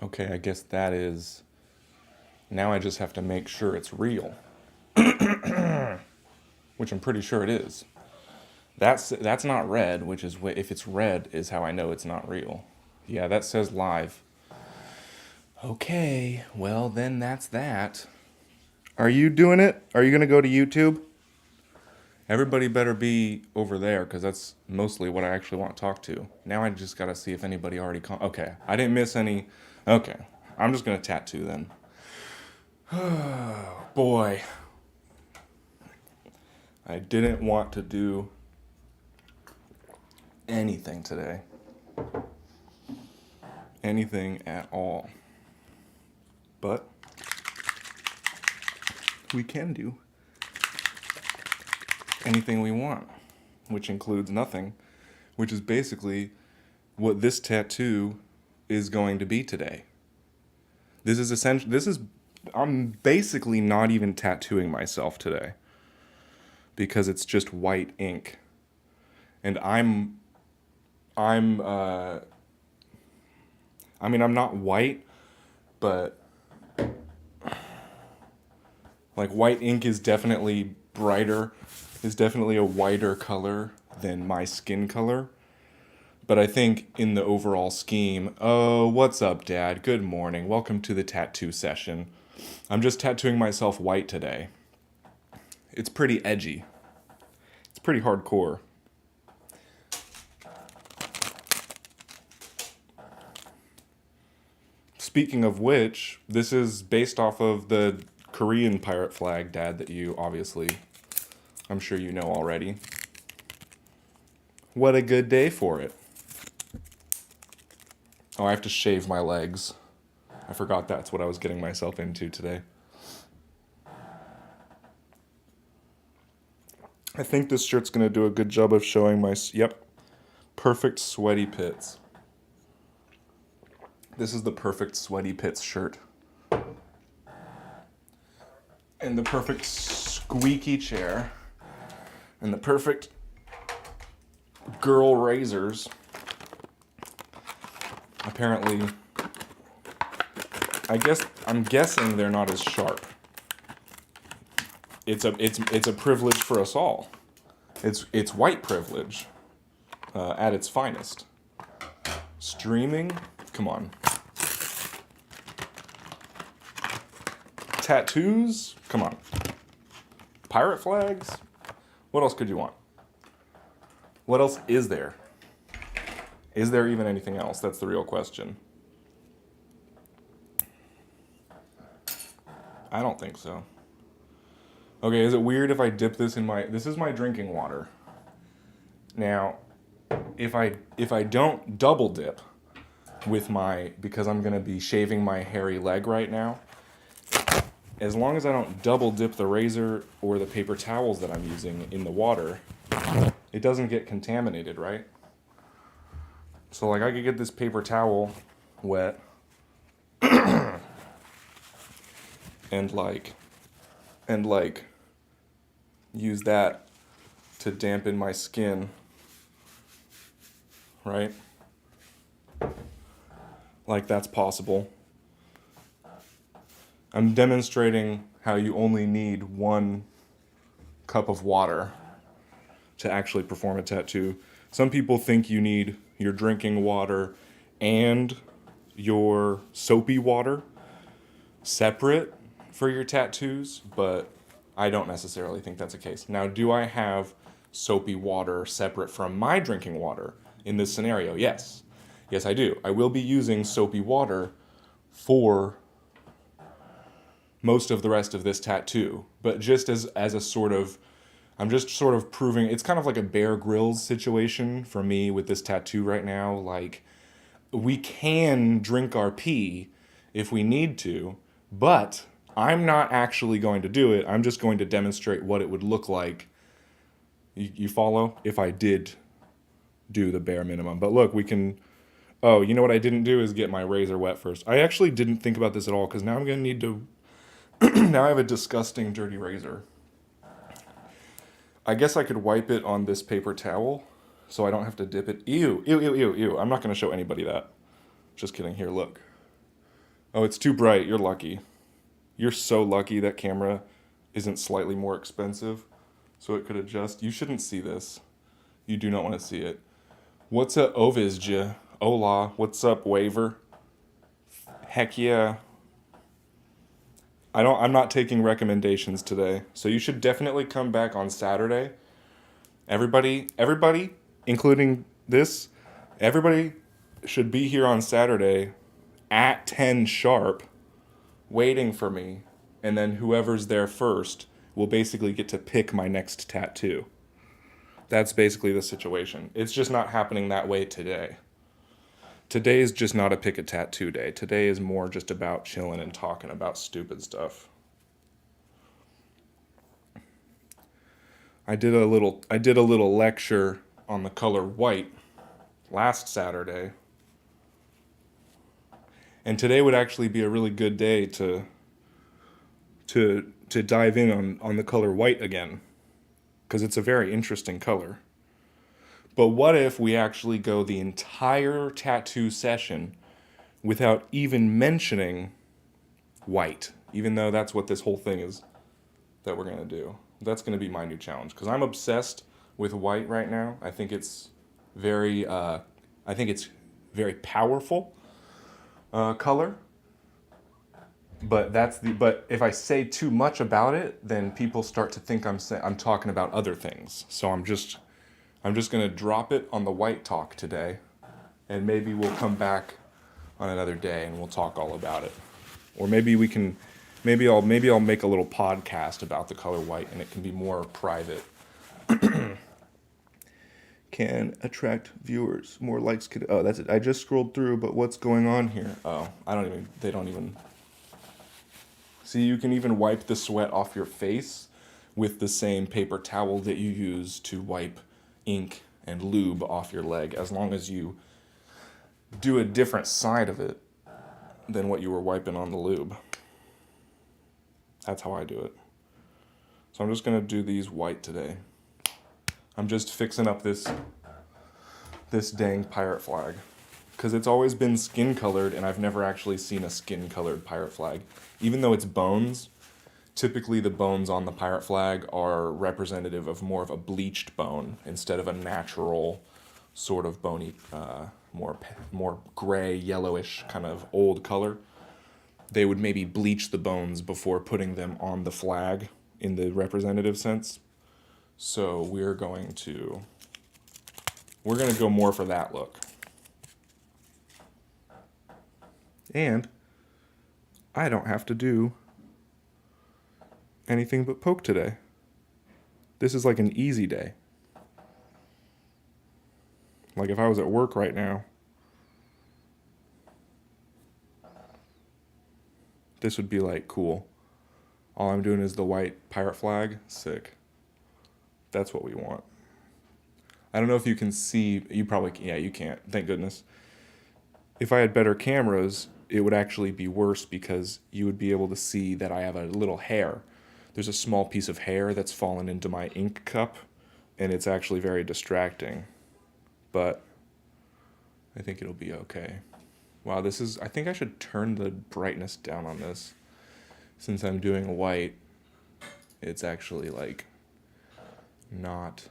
Okay, I guess that is... Now I just have to make sure it's real. Which I'm pretty sure it is. That's not red, which is... If it's red is how I know it's not real. Yeah, that says live. Okay, well then that's that. Are you doing it? Are you going to go to YouTube? Everybody better be over there because that's mostly what I actually want to talk to. Now I just got to see if anybody already... Okay, I didn't miss any... Okay, I'm just going to tattoo then. Oh, boy. I didn't want to do anything today. Anything at all. But we can do anything we want, which includes nothing, which is basically what this tattoo is going to be today. This is essentially... I'm basically not even tattooing myself today because it's just white ink. And I'm not white, but like white ink is definitely brighter, is definitely a whiter color than my skin color. But I think in the overall scheme, oh, what's up, Dad? Good morning. Welcome to the tattoo session. I'm just tattooing myself white today. It's pretty edgy. It's pretty hardcore. Speaking of which, this is based off of the Korean pirate flag, Dad, that you obviously, I'm sure you know already. What a good day for it. Oh, I have to shave my legs. I forgot that's what I was getting myself into today. I think this shirt's going to do a good job of showing my... Yep. Perfect sweaty pits. This is the perfect sweaty pits shirt. And the perfect squeaky chair. And the perfect girl razors. Apparently... I'm guessing they're not as sharp. It's a privilege for us all. It's white privilege at its finest. Streaming, come on. Tattoos, come on. Pirate flags, what else could you want? What else is there? Is there even anything else? That's the real question. I don't think so. Okay, is it weird if I dip this in my... This is my drinking water. Now, if I don't double dip with my... Because I'm going to be shaving my hairy leg right now. As long as I don't double dip the razor or the paper towels that I'm using in the water, it doesn't get contaminated, right? So, like, I could get this paper towel wet... and use that to dampen my skin, right? Like that's possible. I'm demonstrating how you only need 1 cup of water to actually perform a tattoo. Some people think you need your drinking water and your soapy water separate for your tattoos, but I don't necessarily think that's the case. Now, do I have soapy water separate from my drinking water in this scenario? Yes. Yes, I do. I will be using soapy water for most of the rest of this tattoo, but just as a sort of, I'm just sort of proving, it's kind of like a Bear Grylls situation for me with this tattoo right now. Like, we can drink our pee if we need to, but I'm not actually going to do it. I'm just going to demonstrate what it would look like. You follow? If I did do the bare minimum. But look, we can... Oh, you know what I didn't do is get my razor wet first. I actually didn't think about this at all, because now I'm going to need to... Now I have a disgusting, dirty razor. I guess I could wipe it on this paper towel, so I don't have to dip it. Ew, ew, ew, ew, ew. I'm not going to show anybody that. Just kidding. Here, look. Oh, it's too bright. You're lucky. You're so lucky that camera isn't slightly more expensive, so it could adjust. You shouldn't see this. You do not want to see it. What's up, Ovizja? Hola. What's up, Waver? Heck yeah. I'm not taking recommendations today. So you should definitely come back on Saturday. Everybody, including this, everybody should be here on Saturday at 10 sharp waiting for me. And then whoever's there first will basically get to pick my next tattoo. That's basically the situation. It's just not happening that way today. Today is just not a pick a tattoo day. Today is more just about chilling and talking about stupid stuff. I did a little lecture on the color white last Saturday. And today would actually be a really good day to dive in on the color white again, because it's a very interesting color. But what if we actually go the entire tattoo session without even mentioning white, even though that's what this whole thing is that we're going to do? That's going to be my new challenge, because I'm obsessed with white right now. I think it's very powerful color. But if I say too much about it, then people start to think I'm talking about other things. So I'm just gonna drop it on the white talk today, and maybe we'll come back on another day and we'll talk all about it. Or maybe I'll make a little podcast about the color white, and it can be more private. Can attract viewers, more likes could. Oh, that's it. I just scrolled through, but what's going on here? Oh, they don't even. See, you can even wipe the sweat off your face with the same paper towel that you use to wipe ink and lube off your leg, as long as you do a different side of it than what you were wiping on the lube. That's how I do it. So I'm just going to do these white today. I'm just fixing up this dang pirate flag, because it's always been skin colored, and I've never actually seen a skin colored pirate flag. Even though it's bones, typically the bones on the pirate flag are representative of more of a bleached bone instead of a natural sort of bony, more gray, yellowish kind of old color. They would maybe bleach the bones before putting them on the flag in the representative sense. So we're going to go more for that look. And I don't have to do anything but poke today. This is like an easy day. Like if I was at work right now, this would be like cool. All I'm doing is the white pirate flag. Sick. That's what we want. I don't know if you can see, you can't, thank goodness. If I had better cameras, it would actually be worse, because you would be able to see that I have a little hair. There's a small piece of hair that's fallen into my ink cup, and it's actually very distracting. But I think it'll be okay. Wow, I think I should turn the brightness down on this. Since I'm doing white, it's actually like not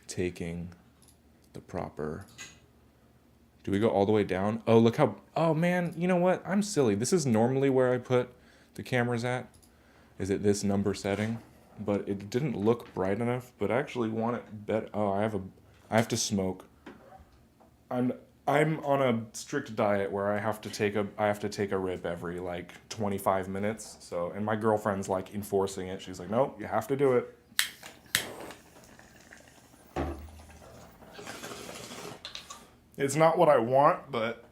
taking the proper. Do we go all the way down? Oh, look how. Oh man, you know what? I'm silly. This is normally where I put the cameras at. Is it this number setting? But it didn't look bright enough. But I actually want it better. Oh, I have to smoke. I'm on a strict diet where I have to take a rip every like 25 minutes. So, and my girlfriend's like enforcing it. She's like, "Nope, you have to do it." It's not what I want, but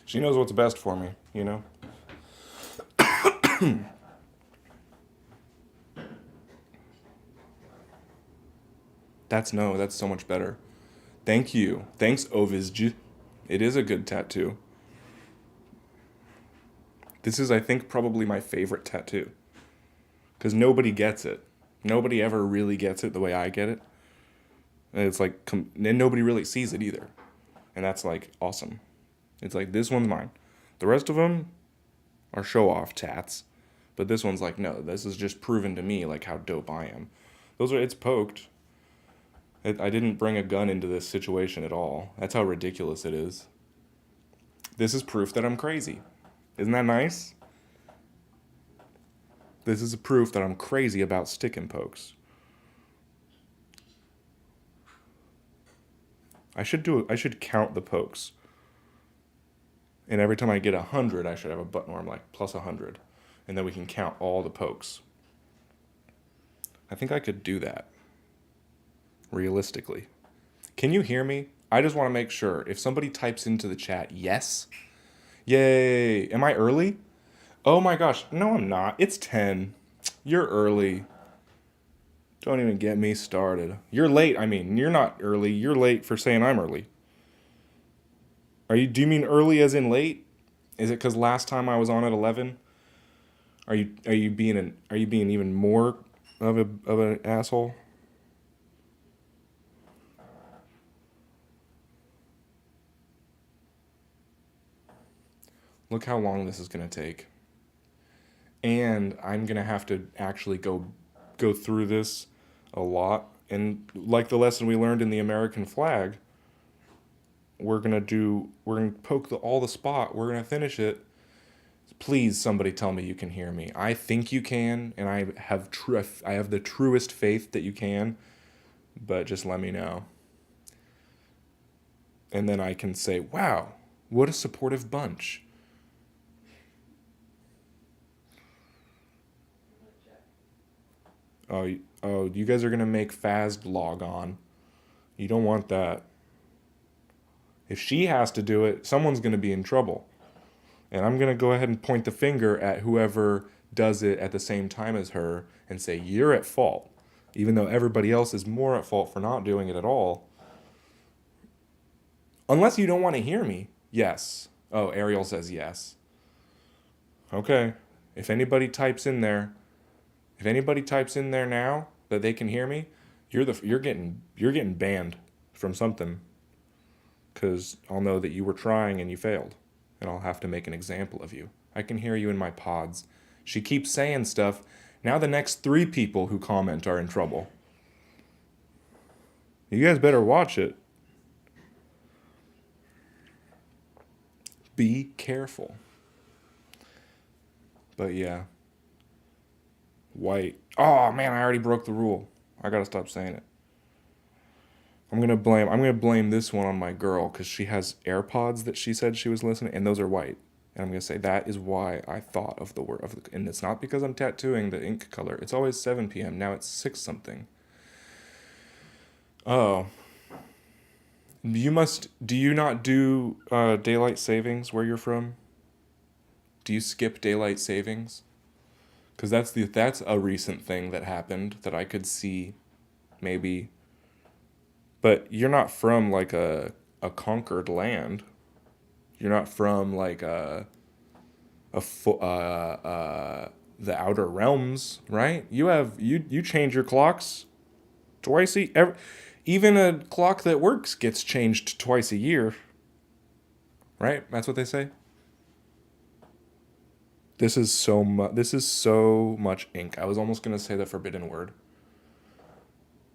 she knows what's best for me, you know? That's so much better. Thank you. Thanks, Ovizj. It is a good tattoo. This is, I think, probably my favorite tattoo. Because nobody gets it. Nobody ever really gets it the way I get it. And it's like, and nobody really sees it either. And that's like awesome. It's like, this one's mine. The rest of them are show-off tats. But this one's like, no, this is just proven to me, like, how dope I am. It's poked. I didn't bring a gun into this situation at all. That's how ridiculous it is. This is proof that I'm crazy. Isn't that nice? This is a proof that I'm crazy about stick and pokes. I should count the pokes. And every time I get 100, I should have a button where I'm like, plus 100. And then we can count all the pokes. I think I could do that. Realistically. Can you hear me? I just want to make sure. If somebody types into the chat, yes. Yay. Am I early? Oh my gosh. No, I'm not. It's 10. You're early. Don't even get me started. You're late. I mean, you're not early. You're late for saying I'm early. Do you mean early as in late? Is it because last time I was on at 11? Are you being even more of an asshole? Look how long this is gonna take. And I'm gonna have to actually go through this a lot. And like the lesson we learned in the American flag, we're gonna poke all the spot. We're gonna finish it. Please, somebody tell me you can hear me. I think you can, and I have the truest faith that you can. But just let me know. And then I can say, wow, what a supportive bunch. Oh, you guys are gonna make Faz log on. You don't want that. If she has to do it, someone's gonna be in trouble. And I'm gonna go ahead and point the finger at whoever does it at the same time as her and say, you're at fault. Even though everybody else is more at fault for not doing it at all. Unless you don't want to hear me. Yes. Oh, Ariel says yes. Okay. If anybody types in there now that they can hear me, you're getting banned from something. Cuz I'll know that you were trying and you failed, and I'll have to make an example of you. I can hear you in my pods. She keeps saying stuff. Now the next 3 people who comment are in trouble. You guys better watch it. Be careful. But yeah. White. Oh man, I already broke the rule. I gotta stop saying it. I'm gonna blame this one on my girl because she has AirPods that she said she was listening, and those are white. And I'm gonna say that is why I thought of the word and it's not because I'm tattooing the ink color. It's always 7 p.m. Now it's 6 something. Oh. Do you not do daylight savings where you're from? Do you skip daylight savings? Because that's a recent thing that happened that I could see, maybe. But you're not from like a conquered land. You're not from like the outer realms, right? You change your clocks twice even a clock that works gets changed twice a year, right? That's what they say. This is so much ink. I was almost gonna say the forbidden word.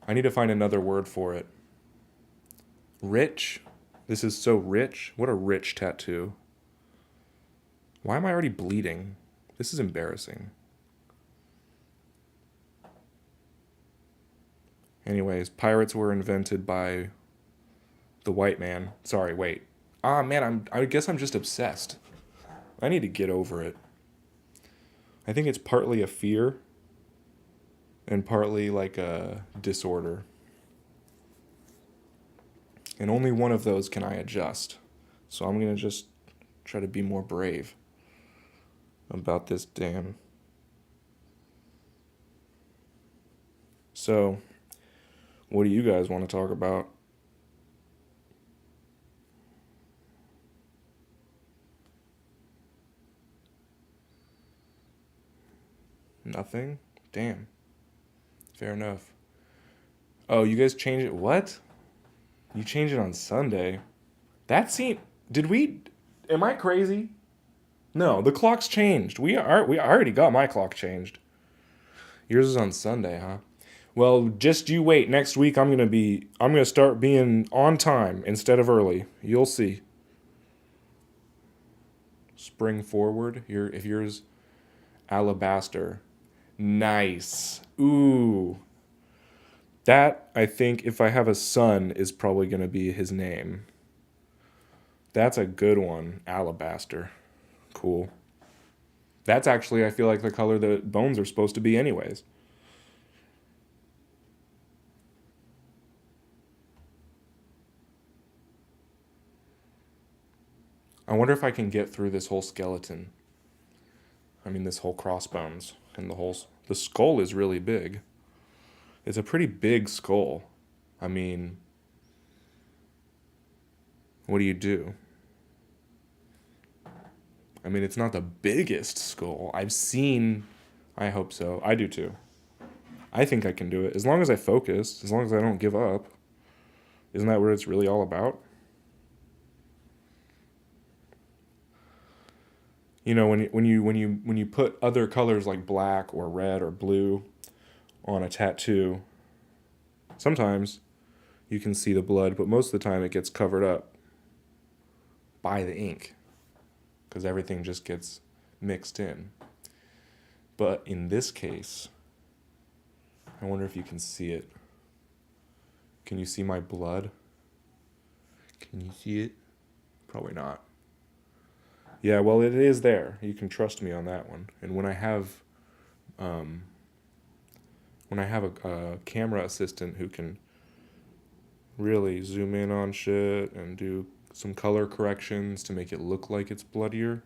I need to find another word for it. Rich. This is so rich. What a rich tattoo. Why am I already bleeding? This is embarrassing. Anyways, pirates were invented by the white man. Sorry, wait. Ah, man, I guess I'm just obsessed. I need to get over it. I think it's partly a fear and partly like a disorder. And only one of those can I adjust. So I'm going to just try to be more brave about this damn. So, what do you guys want to talk about? Nothing? Damn. Fair enough. Oh, you guys changed it? What? You changed it on Sunday? Did we? Am I crazy? No, the clock's changed. We already got my clock changed. Yours is on Sunday, huh? Well, just you wait. Next week I'm gonna start being on time instead of early. You'll see. Spring forward. If yours alabaster. Nice. Ooh. That I think if I have a son is probably gonna be his name. That's a good one. Alabaster. Cool. That's actually I feel like the color the bones are supposed to be anyways. I wonder if I can get through this whole skeleton. I mean, this whole crossbones and the skull is really big. It's a pretty big skull. I mean, what do you do? I mean, it's not the biggest skull. I hope so. I do too. I think I can do it. As long as I focus, as long as I don't give up. Isn't that what it's really all about? You know, when you put other colors like black or red or blue on a tattoo, sometimes you can see the blood, but most of the time it gets covered up by the ink because everything just gets mixed in. But in this case, I wonder if you can see it. Can you see my blood? Can you see it? Probably not. Yeah, well, it is there. You can trust me on that one. And um, when I have a camera assistant who can really zoom in on shit and do some color corrections to make it look like it's bloodier,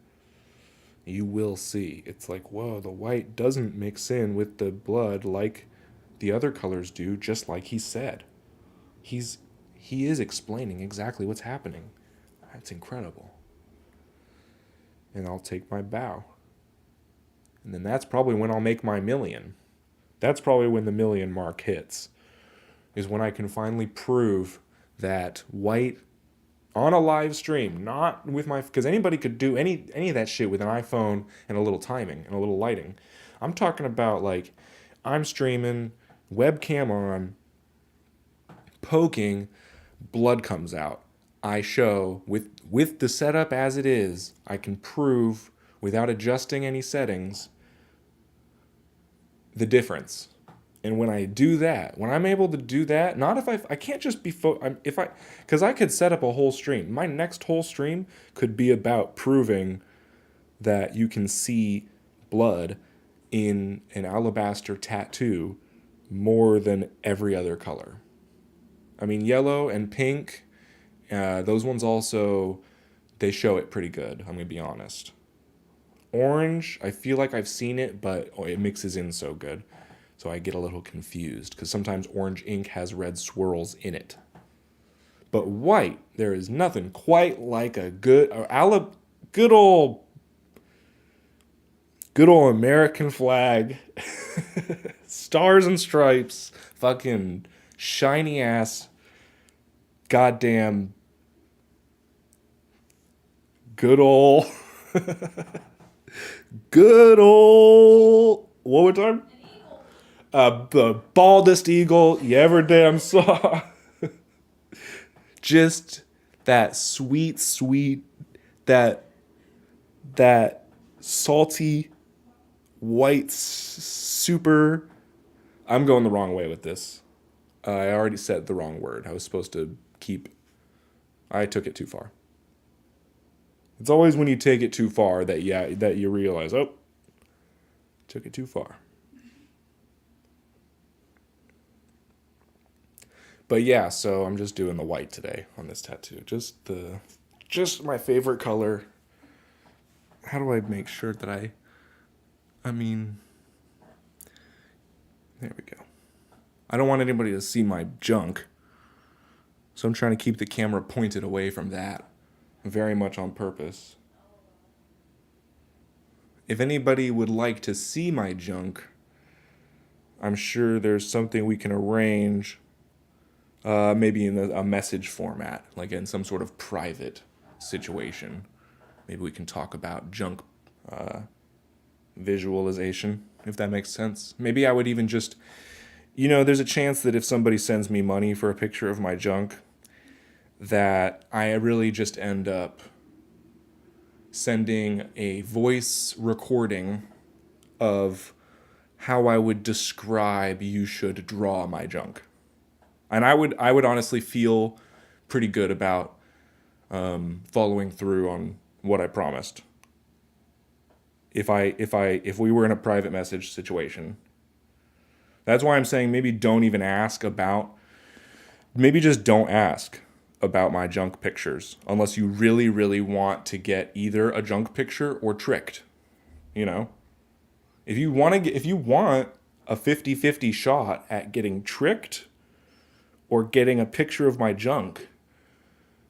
you will see. It's like, whoa, the white doesn't mix in with the blood like the other colors do, just like he said. He is explaining exactly what's happening. That's incredible. And I'll take my bow. And then that's probably when I'll make my million. That's probably when the million mark hits. Is when I can finally prove that white on a live stream, not with my, because anybody could do any of that shit with an iPhone and a little timing and a little lighting. I'm talking about like I'm streaming, webcam on, poking, blood comes out. I show with the setup as it is, I can prove without adjusting any settings the difference. And when I do that, when I'm able to do that, not if I can't just be if I because I could set up a whole stream. My next whole stream could be about proving that you can see blood in an alabaster tattoo more than every other color. I mean, yellow and pink, those ones also, they show it pretty good, I'm going to be honest. Orange, I feel like I've seen it, but it mixes in so good. So I get a little confused because sometimes orange ink has red swirls in it. But white, there is nothing quite like a good old American flag, stars and stripes, fucking shiny ass, goddamn, good old, good old. What more time? The baldest eagle you ever damn saw. Just that sweet, that salty, white, super. I'm going the wrong way with this. I already said the wrong word. I was supposed to keep. I took it too far. It's always when you take it too far that you realize, oh, took it too far. But yeah, so I'm just doing the white today on this tattoo. Just my favorite color. How do I make sure that I mean, there we go. I don't want anybody to see my junk. So I'm trying to keep the camera pointed away from that. Very much on purpose. If anybody would like to see my junk, I'm sure there's something we can arrange. Maybe in a message format, like in some sort of private situation. maybe we can talk about junk visualization, if that makes sense. Maybe I would even just, there's a chance that if somebody sends me money for a picture of my junk, that I really just end up sending a voice recording of how I would describe you should draw my junk. And I would honestly feel pretty good about following through on what I promised. If we were in a private message situation. That's why I'm saying maybe don't even ask about, maybe just don't ask about my junk pictures unless you really, really want to get either a junk picture or tricked, If you want a 50-50 shot at getting tricked or getting a picture of my junk,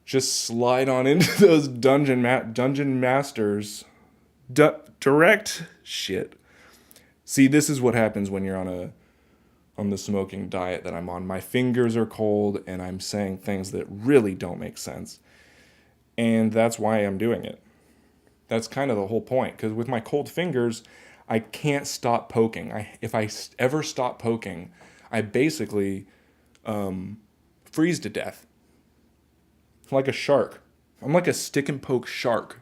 just slide on into those dungeon masters direct shit. See, this is what happens when you're on the smoking diet that I'm on. My fingers are cold and I'm saying things that really don't make sense. And that's why I'm doing it. That's kind of the whole point, because with my cold fingers, I can't stop poking. If I ever stop poking, I basically freeze to death. I'm like a shark. I'm like a stick and poke shark.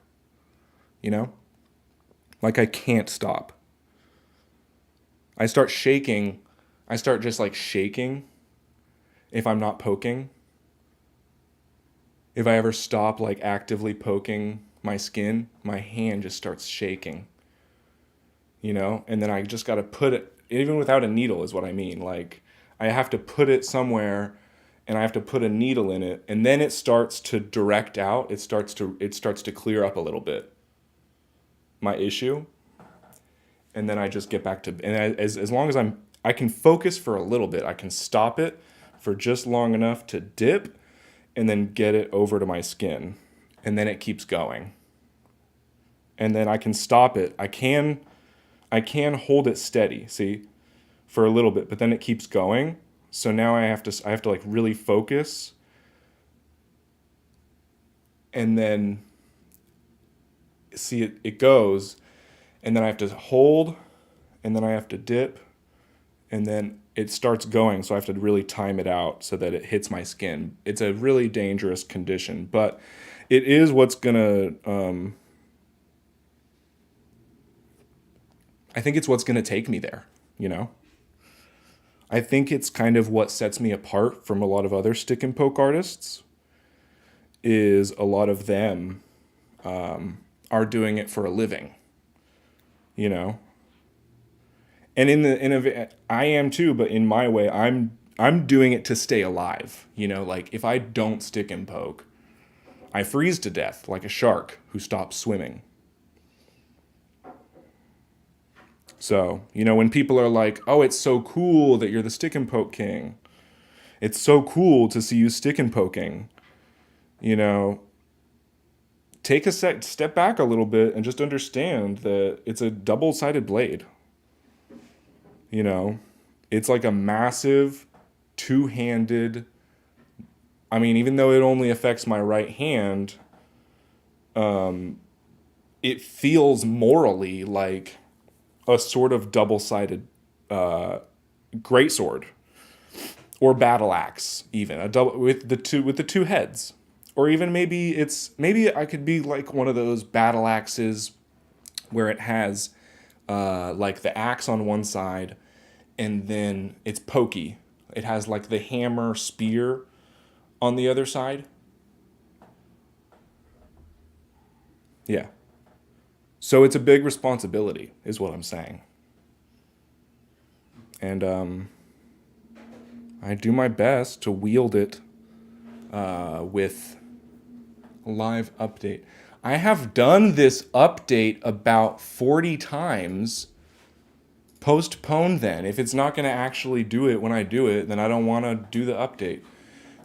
Like I can't stop. I start shaking. I start just like shaking if I'm not poking. If I ever stop like actively poking my skin, my hand just starts shaking. And then I just got to put it, even without a needle is what I mean. Like I have to put it somewhere and I have to put a needle in it, and then it starts to direct out. It starts to clear up a little bit my issue. And then I just get back to, and as long as I can focus for a little bit, I can stop it for just long enough to dip and then get it over to my skin. And then it keeps going. And then I can stop it. I can hold it steady, see, for a little bit, but then it keeps going. So now I have to like really focus. And then see it goes, and then I have to hold, and then I have to dip, and then it starts going, so I have to really time it out so that it hits my skin. It's a really dangerous condition, but it is what's gonna, I think it's what's gonna take me there, I think it's kind of what sets me apart from a lot of other stick and poke artists, is a lot of them are doing it for a living, And I am too, but in my way, I'm doing it to stay alive. Like if I don't stick and poke, I freeze to death like a shark who stops swimming. So, when people are like, "Oh, it's so cool that you're the stick and poke king. It's so cool to see you stick and poking." Take a step back a little bit and just understand that it's a double-sided blade. It's like a massive two-handed, even though it only affects my right hand, it feels morally like a sort of double-sided greatsword or battle axe, even a double with the two heads. Or even maybe I could be like one of those battle axes where it has like the axe on one side, and then it's pokey. It has like the hammer spear on the other side. Yeah. So it's a big responsibility, is what I'm saying. And I do my best to wield it with a live update. I have done this update about 40 times. Postpone then. If it's not going to actually do it when I do it, then I don't want to do the update.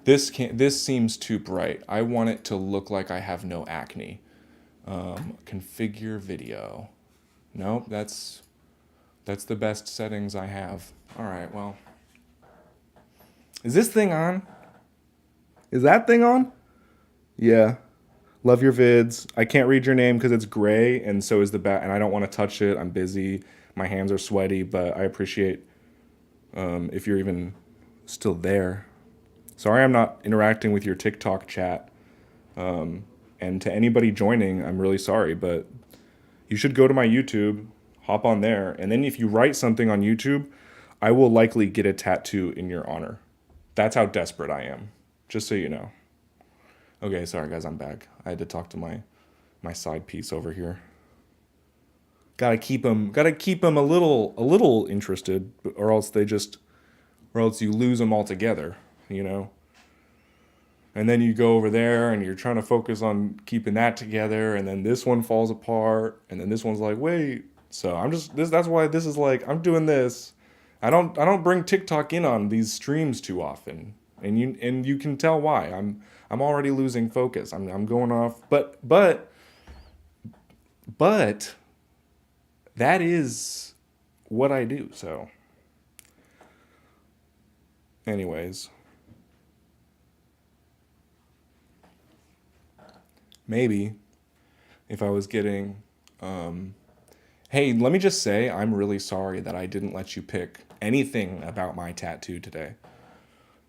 This seems too bright. I want it to look like I have no acne. Configure video. Nope, that's the best settings I have. All right, well. Is this thing on? Is that thing on? Yeah. Love your vids. I can't read your name because it's gray, and so is the bat, and I don't want to touch it. I'm busy. My hands are sweaty, but I appreciate if you're even still there. Sorry I'm not interacting with your TikTok chat. And to anybody joining, I'm really sorry, but you should go to my YouTube, hop on there, and then if you write something on YouTube, I will likely get a tattoo in your honor. That's how desperate I am, just so you know. Okay, sorry guys, I'm back. I had to talk to my side piece over here. Gotta keep them a little interested, or else you lose them altogether, you know. And then you go over there and you're trying to focus on keeping that together, and then this one falls apart, and then this one's like, wait. So I'm just this. That's why this is like I'm doing this. I don't bring TikTok in on these streams too often, and you can tell why. I'm already losing focus. I'm going off, but that is what I do. So, anyways, maybe if I was getting, hey, let me just say I'm really sorry that I didn't let you pick anything about my tattoo today.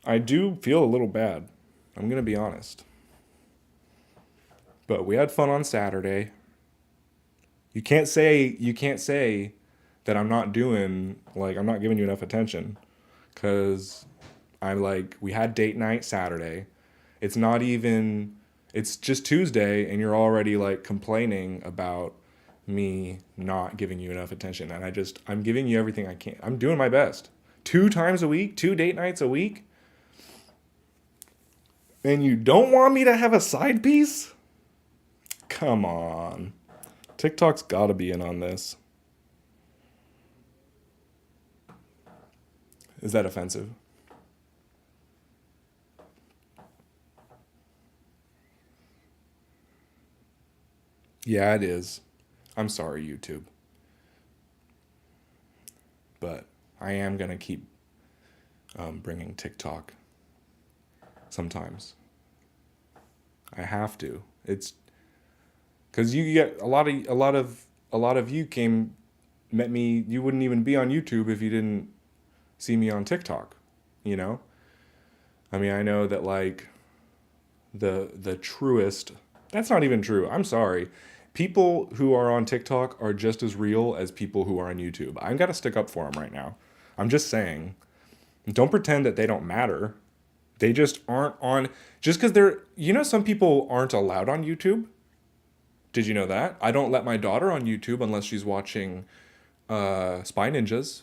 I do feel a little bad. I'm gonna be honest. But we had fun on Saturday. You can't say that I'm not giving you enough attention, cuz I'm like we had date night Saturday. It's not even it's just Tuesday and you're already like complaining about me not giving you enough attention, and I'm giving you everything I can. I'm doing my best. 2 times a week, 2 date nights a week, and you don't want me to have a side piece? Come on. TikTok's got to be in on this. Is that offensive? Yeah, it is. I'm sorry, YouTube. But I am going to keep bringing TikTok sometimes. I have to. It's because you get a lot of you met me. You wouldn't even be on YouTube if you didn't see me on TikTok. You know, I mean, I know that like the truest. That's not even true. I'm sorry. People who are on TikTok are just as real as people who are on YouTube. I've got to stick up for them right now. I'm just saying. Don't pretend that they don't matter. They just aren't on. Just because they're. Some people aren't allowed on YouTube. Did you know that? I don't let my daughter on YouTube unless she's watching Spy Ninjas.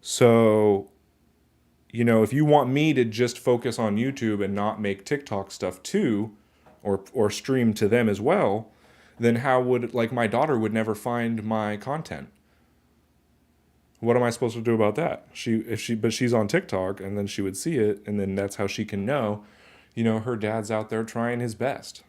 So, if you want me to just focus on YouTube and not make TikTok stuff too, or stream to them as well, then how would like my daughter would never find my content? What am I supposed to do about that? But she's on TikTok, and then she would see it, and then that's how she can know, her dad's out there trying his best,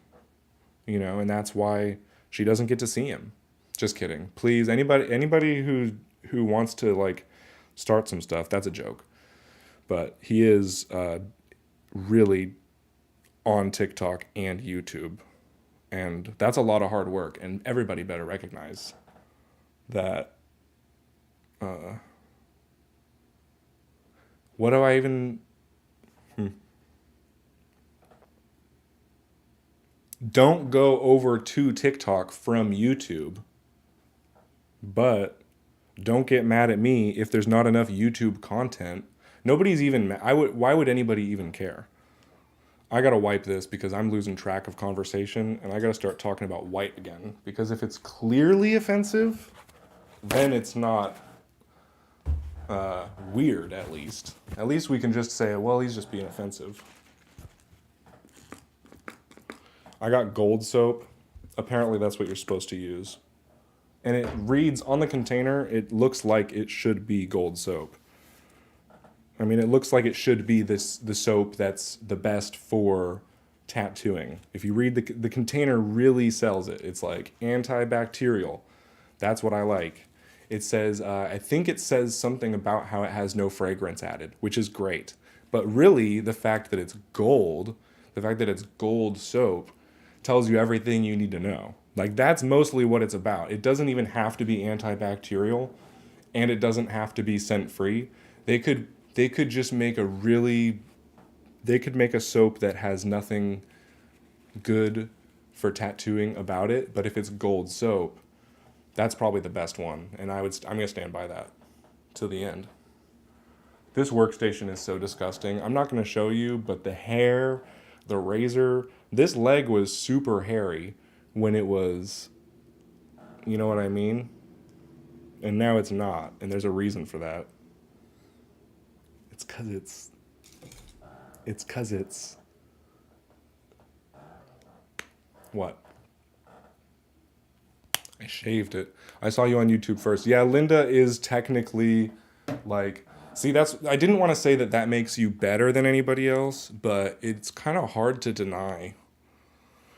and that's why she doesn't get to see him. Just kidding. Please, anybody who wants to like start some stuff, that's a joke. But he is really on TikTok and YouTube, and that's a lot of hard work, and everybody better recognize that. What do I even... Don't go over to TikTok from YouTube, but don't get mad at me if there's not enough YouTube content. Nobody's even... Why would anybody even care? I gotta wipe this because I'm losing track of conversation, and I gotta start talking about white again, because if it's clearly offensive, then it's not weird. At least we can just say, well, he's just being offensive. I got gold soap. Apparently that's what you're supposed to use, and it reads on the container, it looks like it should be gold soap. I mean, it looks like it should be the soap that's the best for tattooing. If you read the container, really sells it. It's like antibacterial. That's what I like. It says, I think it says something about how it has no fragrance added, which is great. But really, the fact that it's gold soap, tells you everything you need to know. Like that's mostly what it's about. It doesn't even have to be antibacterial, and it doesn't have to be scent free. They could just make a really they could make a soap that has nothing good for tattooing about it, but if it's gold soap, that's probably the best one, and I'm gonna stand by that till the end. This workstation is so disgusting. I'm not gonna show you, but the hair, the razor, this leg was super hairy when it was, you know what I mean? And now it's not, and there's a reason for that. It's cause it's what? I shaved it. I saw you on YouTube first. Yeah, Linda is technically like, see, that's, I didn't want to say that that makes you better than anybody else, but it's kind of hard to deny.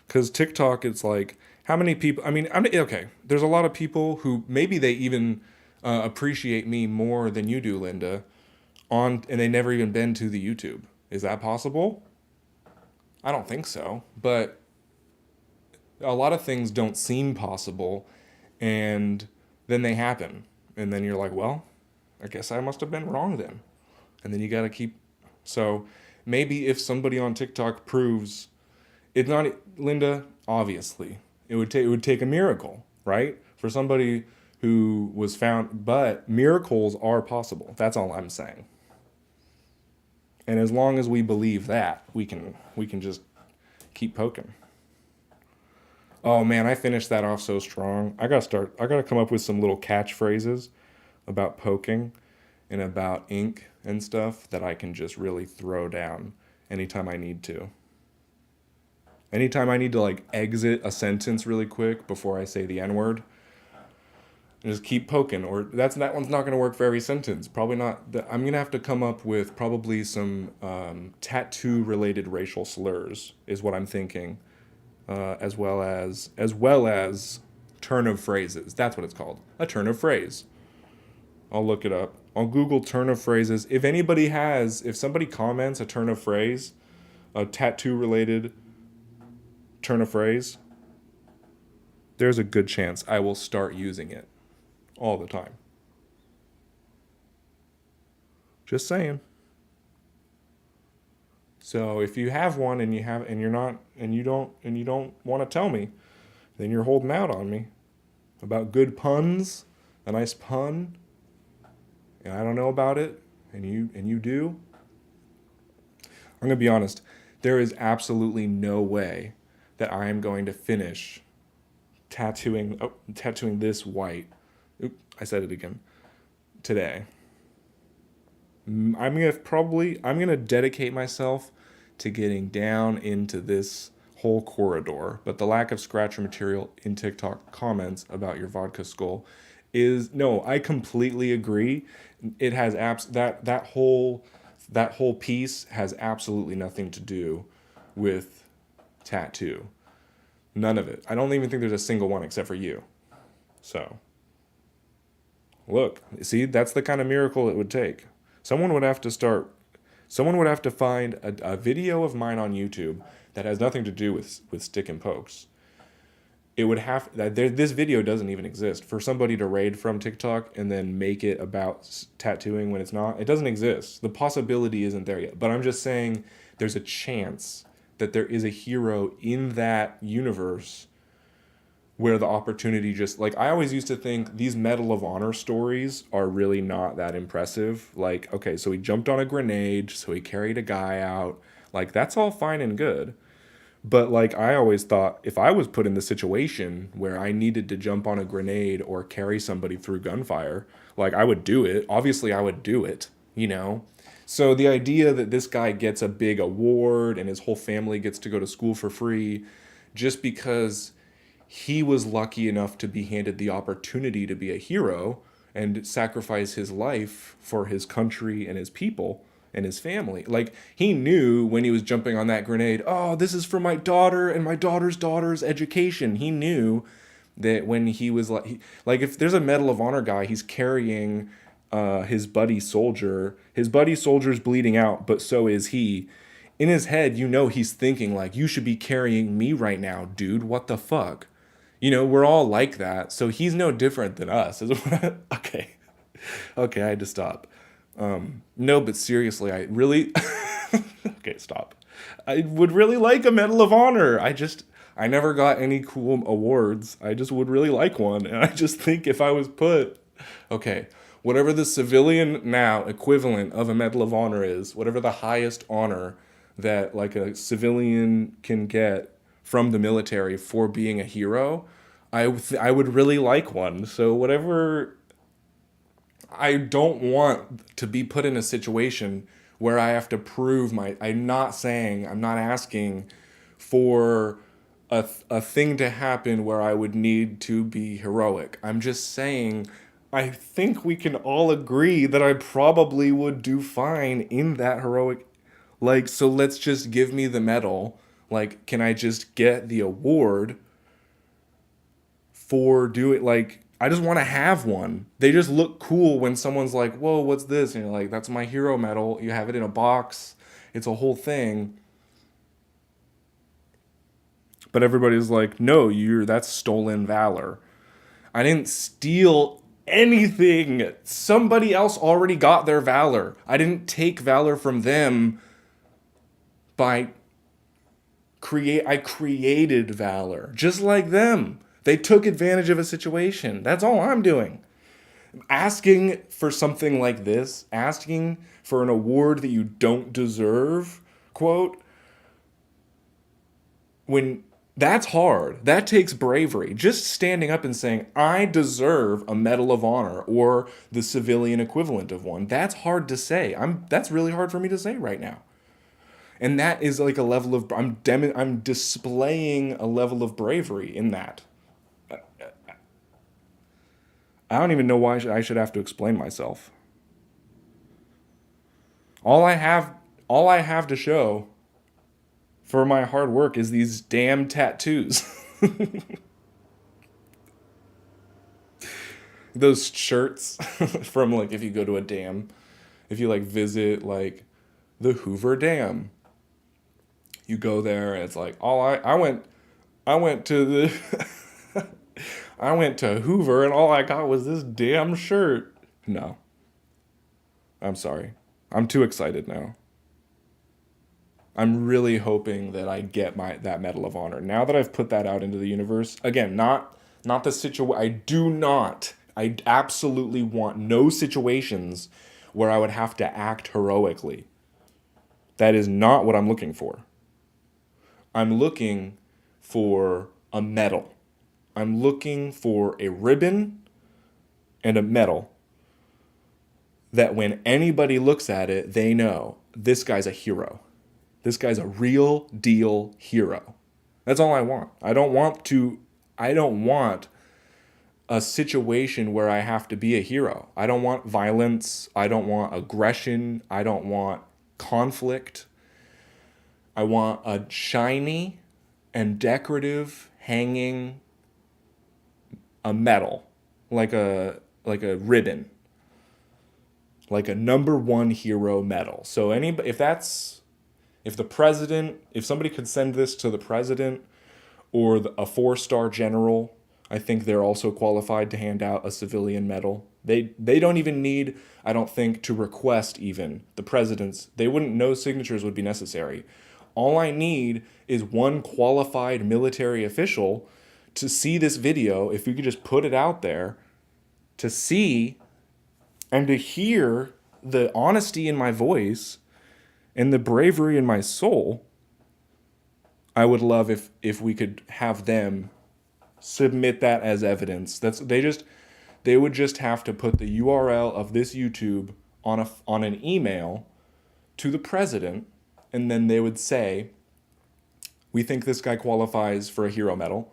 Because TikTok, it's like, how many people, okay, there's a lot of people who maybe they even appreciate me more than you do, Linda, and they never even been to the YouTube. Is that possible? I don't think so. But a lot of things don't seem possible, and then they happen. And then you're like, well, I guess I must have been wrong then. And then you got to keep. So maybe if somebody on TikTok proves it's not, Linda, obviously, it would take a miracle, right? For somebody who was found, but miracles are possible. That's all I'm saying. And as long as we believe that, we can just keep poking. Oh man, I finished that off so strong. I gotta come up with some little catchphrases about poking and about ink and stuff that I can just really throw down anytime I need to. Anytime I need to like exit a sentence really quick before I say the N-word, just keep poking. Or that one's not gonna work for every sentence. Probably not. I'm gonna have to come up with probably some tattoo related racial slurs is what I'm thinking. As well as turn of phrases. That's what it's called. A turn of phrase. I'll look it up. I'll Google turn of phrases. If somebody comments a turn of phrase, a tattoo related turn of phrase, there's a good chance I will start using it all the time. Just saying. So if you have one and you don't want to tell me, then you're holding out on me about good puns, a nice pun, and I don't know about it, and you do. I'm gonna be honest. There is absolutely no way that I am going to finish tattooing this white. I said it again. Today. I'm gonna dedicate myself to getting down into this whole corridor. But the lack of scratcher material in TikTok comments about your vodka skull is no. I completely agree. It has that whole piece has absolutely nothing to do with tattoo. None of it. I don't even think there's a single one except for you. So, look, see, that's the kind of miracle it would take. Someone would have to find a video of mine on YouTube that has nothing to do with stick and pokes. It would have this video doesn't even exist for somebody to raid from TikTok and then make it about tattooing when it's not. It doesn't exist. The possibility isn't there yet. But I'm just saying there's a chance that there is a hero in that universe where the opportunity just, like, I always used to think these Medal of Honor stories are really not that impressive. Like, okay, so he jumped on a grenade, so he carried a guy out. Like, that's all fine and good. But, like, I always thought if I was put in the situation where I needed to jump on a grenade or carry somebody through gunfire, like, I would do it. Obviously, I would do it, you know? So the idea that this guy gets a big award and his whole family gets to go to school for free just because he was lucky enough to be handed the opportunity to be a hero and sacrifice his life for his country and his people and his family. Like, he knew when he was jumping on that grenade, oh, this is for my daughter and my daughter's education. He knew that when he was like if there's a Medal of Honor guy, he's carrying his buddy soldier. His buddy soldier's bleeding out, but so is he. In his head, you know, he's thinking like, you should be carrying me right now, dude. What the fuck? You know, we're all like that. So he's no different than us. Okay. Okay, I had to stop. No, but seriously, I really. Okay, stop. I would really like a Medal of Honor. I never got any cool awards. I just would really like one. And I just think if I was put. Okay, whatever the civilian now equivalent of a Medal of Honor is, whatever the highest honor that like a civilian can get from the military for being a hero, I would really like one. So whatever, I don't want to be put in a situation where I have to prove I'm not saying, I'm not asking for a thing to happen where I would need to be heroic. I'm just saying, I think we can all agree that I probably would do fine in that heroic. Like, so let's just give me the medal. Like, can I just get the award for doing, like, I just want to have one. They just look cool when someone's like, whoa, what's this? And you're like, that's my hero medal. You have it in a box. It's a whole thing. But everybody's like, no, that's stolen valor. I didn't steal anything. Somebody else already got their valor. I didn't take valor from them by I created valor. Just like them. They took advantage of a situation. That's all I'm doing. Asking for something like this, asking for an award that you don't deserve, quote, when that's hard. That takes bravery. Just standing up and saying, I deserve a Medal of Honor or the civilian equivalent of one. That's hard to say. That's really hard for me to say right now. And that is like a level of, I'm displaying a level of bravery in that. I don't even know why I should have to explain myself. All I have to show for my hard work is these damn tattoos. Those shirts from like if you go to a dam, if you like visit like the Hoover Dam, you go there and it's like I went to the I went to Hoover and all I got was this damn shirt. No. I'm sorry. I'm too excited now. I'm really hoping that I get that Medal of Honor. Now that I've put that out into the universe, again, not the situation. I absolutely want no situations where I would have to act heroically. That is not what I'm looking for. I'm looking for a medal. I'm looking for a ribbon and a medal that when anybody looks at it, they know this guy's a hero. This guy's a real deal hero. That's all I want. I don't want a situation where I have to be a hero. I don't want violence. I don't want aggression. I don't want conflict. I want a shiny and decorative hanging a medal, like a ribbon, like a #1 hero medal. So if somebody could send this to the president or a 4-star general, I think they're also qualified to hand out a civilian medal. They don't even need, I don't think, to request even the president's. No signatures would be necessary. All I need is one qualified military official to see this video, if we could just put it out there, to see and to hear the honesty in my voice and the bravery in my soul. I would love if we could have them submit that as evidence. They would just have to put the URL of this YouTube on an email to the president, and then they would say, we think this guy qualifies for a hero medal.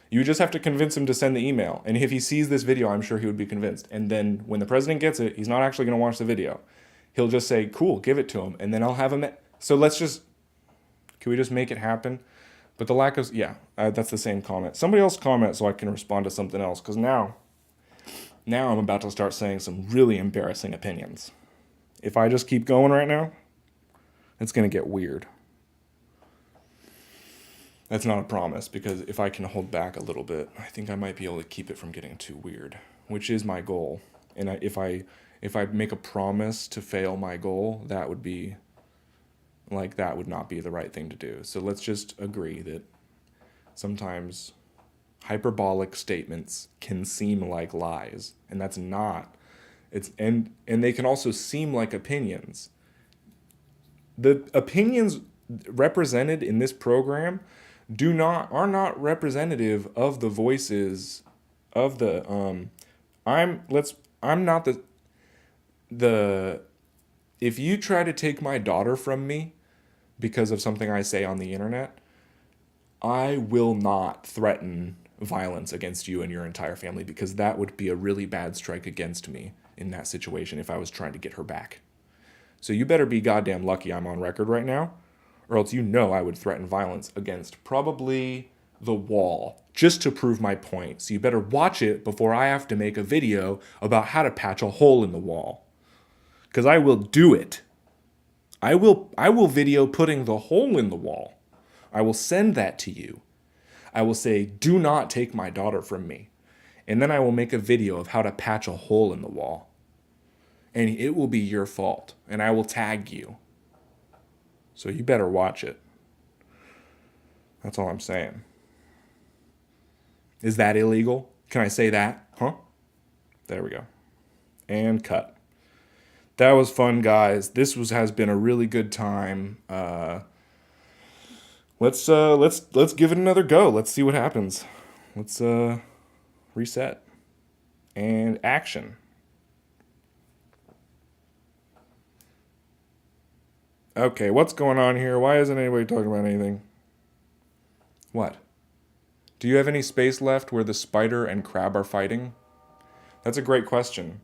You just have to convince him to send the email. And if he sees this video, I'm sure he would be convinced. And then when the president gets it, he's not actually going to watch the video. He'll just say, cool, give it to him. And then I'll have him. So can we just make it happen? But the lack of, that's the same comment. Somebody else comment so I can respond to something else. Because now I'm about to start saying some really embarrassing opinions. If I just keep going right now, It's going to get weird. That's not a promise, because if I can hold back a little bit, I think I might be able to keep it from getting too weird, which is my goal. And if I make a promise to fail my goal, that would be like, that would not be the right thing to do. So let's just agree that sometimes hyperbolic statements can seem like lies, and that's not. It's and they can also seem like opinions. The opinions represented in this program are not representative of the voices of the I'm not the if you try to take my daughter from me because of something I say on the internet, I will not threaten violence against you and your entire family, because that would be a really bad strike against me in that situation if I was trying to get her back. So you better be goddamn lucky I'm on record right now, or else I would threaten violence against probably the wall just to prove my point. So you better watch it before I have to make a video about how to patch a hole in the wall. Because I will do it. I will video putting the hole in the wall. I will send that to you. I will say, do not take my daughter from me. And then I will make a video of how to patch a hole in the wall. And it will be your fault. And I will tag you. So you better watch it. That's all I'm saying. Is that illegal? Can I say that? Huh? There we go. And cut. That was fun, guys. This has been a really good time. Let's give it another go. Let's see what happens. Let's reset and action. Okay, what's going on here? Why isn't anybody talking about anything? What? Do you have any space left where the spider and crab are fighting? That's a great question.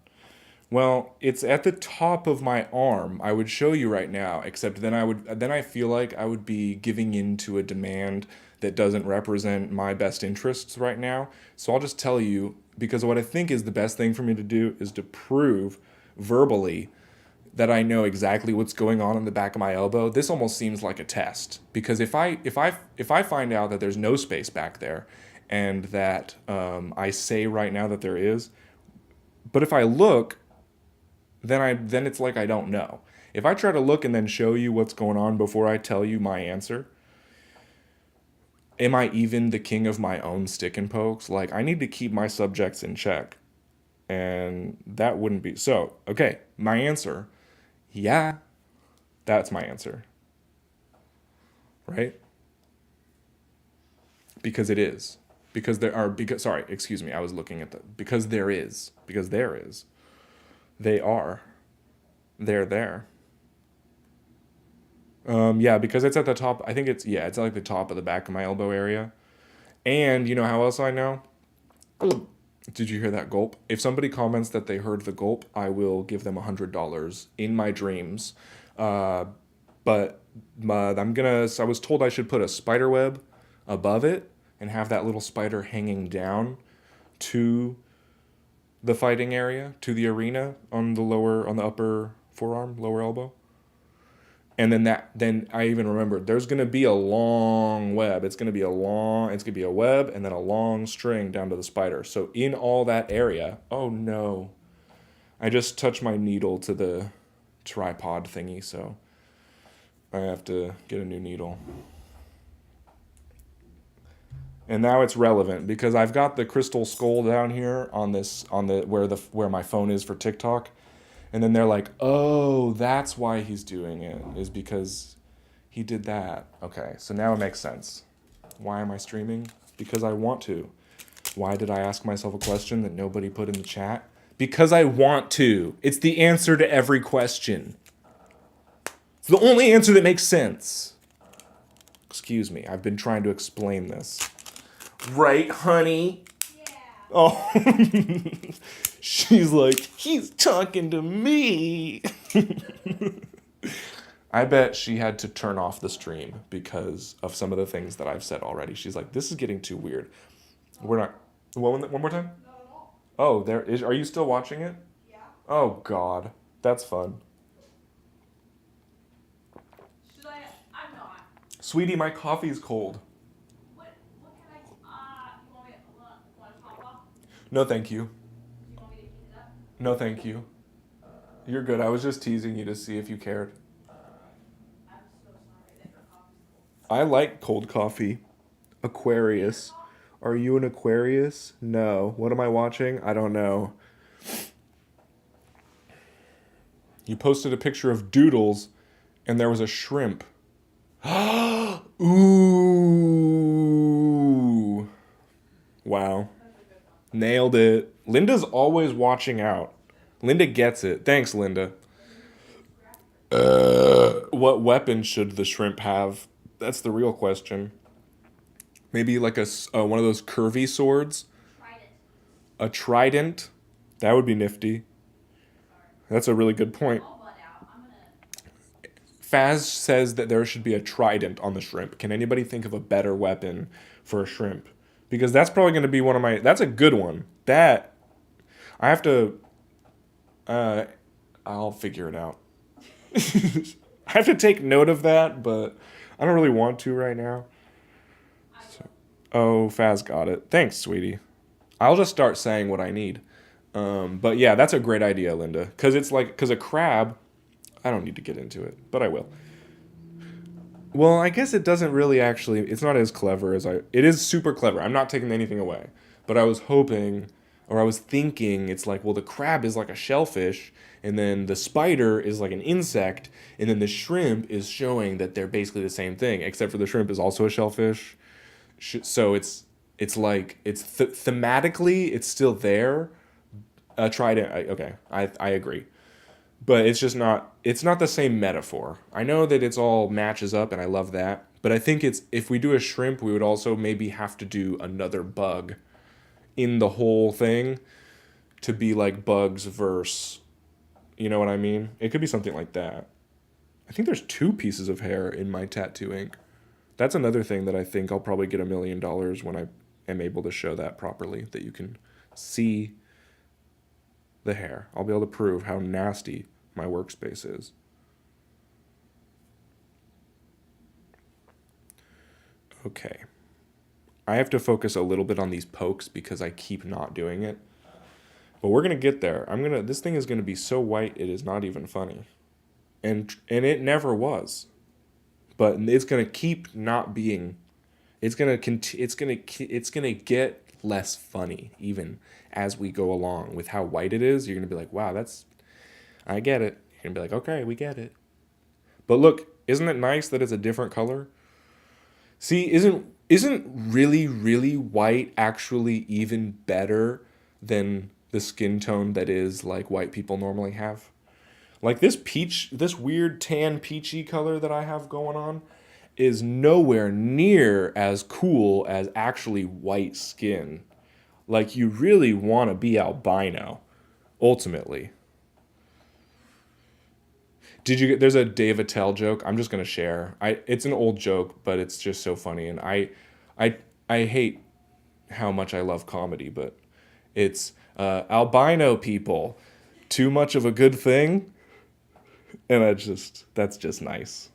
Well, it's at the top of my arm. I would show you right now, except then I feel like I would be giving in to a demand that doesn't represent my best interests right now. So I'll just tell you, because what I think is the best thing for me to do is to prove verbally that I know exactly what's going on in the back of my elbow. This almost seems like a test, because if I find out that there's no space back there, and that I say right now that there is, but if I look, then it's like I don't know. If I try to look and then show you what's going on before I tell you my answer, am I even the king of my own stick and pokes? Like, I need to keep my subjects in check, and that wouldn't be so. Okay, my answer. Yeah, that's my answer. Right? Because it is. Because there are, because, sorry, excuse me, I was looking at because there is. Because there is. They are. They're there. Yeah, because it's at the top. I think it's like the top of the back of my elbow area. And you know how else I know? Did you hear that gulp? If somebody comments that they heard the gulp, I will give them $100 in my dreams. But I was told I should put a spider web above it and have that little spider hanging down to the fighting area, to the arena on the upper forearm, lower elbow. And then I even remembered there's gonna be a long web. It's gonna be a web and then a long string down to the spider. So in all that area, oh no, I just touched my needle to the tripod thingy, so I have to get a new needle. And now it's relevant because I've got the crystal skull down here on where my phone is for TikTok. And then they're like, oh, that's why he's doing it, is because he did that. Okay, so now it makes sense. Why am I streaming? Because I want to. Why did I ask myself a question that nobody put in the chat? Because I want to. It's the answer to every question. It's the only answer that makes sense. Excuse me, I've been trying to explain this. Right, honey? Yeah. Oh. She's like, he's talking to me. I bet she had to turn off the stream because of some of the things that I've said already. She's like, this is getting too weird. We're not. One more time? Not at all. Oh, there is. Are you still watching it? Yeah. Oh, God. That's fun. Sweetie, my coffee's cold. What can I? You want me? Want to top off? No, thank you. Do you want me to heat it up? No, thank you. You're good. I was just teasing you to see if you cared. I'm so sorry that your coffee's cold. I like cold coffee. Aquarius. Are you an Aquarius? No. What am I watching? I don't know. You posted a picture of doodles and there was a shrimp. Ooh. Wow. Nailed it. Linda's always watching out. Linda gets it. Thanks, Linda. What weapon should the shrimp have? That's the real question. Maybe like one of those curvy swords? Trident. A trident? That would be nifty. That's a really good point. I'll butt out. I'm gonna. Faz says that there should be a trident on the shrimp. Can anybody think of a better weapon for a shrimp? Because that's probably going to be one of my. That's a good one. That I have to. I'll figure it out. I have to take note of that, but I don't really want to right now. Oh, Faz got it. Thanks, sweetie. I'll just start saying what I need. But yeah, that's a great idea, Linda. Because a crab, I don't need to get into it, but I will. Well, I guess it doesn't really actually, it's not as clever as it is super clever. I'm not taking anything away. But I was hoping, or I was thinking, it's like, well, the crab is like a shellfish, and then the spider is like an insect, and then the shrimp is showing that they're basically the same thing, except for the shrimp is also a shellfish. So thematically, it's still there. Trident, okay, I agree. But it's not the same metaphor. I know that it's all matches up and I love that, but I think it's if we do a shrimp, we would also maybe have to do another bug in the whole thing to be like bugs verse, you know what I mean? It could be something like that. I think there's 2 pieces of hair in my tattoo ink. That's another thing that I think I'll probably get $1 million when I am able to show that properly, that you can see the hair. I'll be able to prove how nasty my workspace is. Okay. I have to focus a little bit on these pokes because I keep not doing it. But we're going to get there. This thing is going to be so white it is not even funny. And it never was. But it's going to keep not being. It's going to get less funny even as we go along with how white it is. You're going to be like, "Wow, I get it." You're going to be like, "Okay, we get it." But look, isn't it nice that it's a different color? See, isn't really really white actually even better than the skin tone that is like white people normally have? Like this weird tan peachy color that I have going on is nowhere near as cool as actually white skin. Like you really want to be albino, ultimately. There's a Dave Attell joke. I'm just gonna share. It's an old joke, but it's just so funny, and I, I hate how much I love comedy, but it's albino people, too much of a good thing, and that's just nice.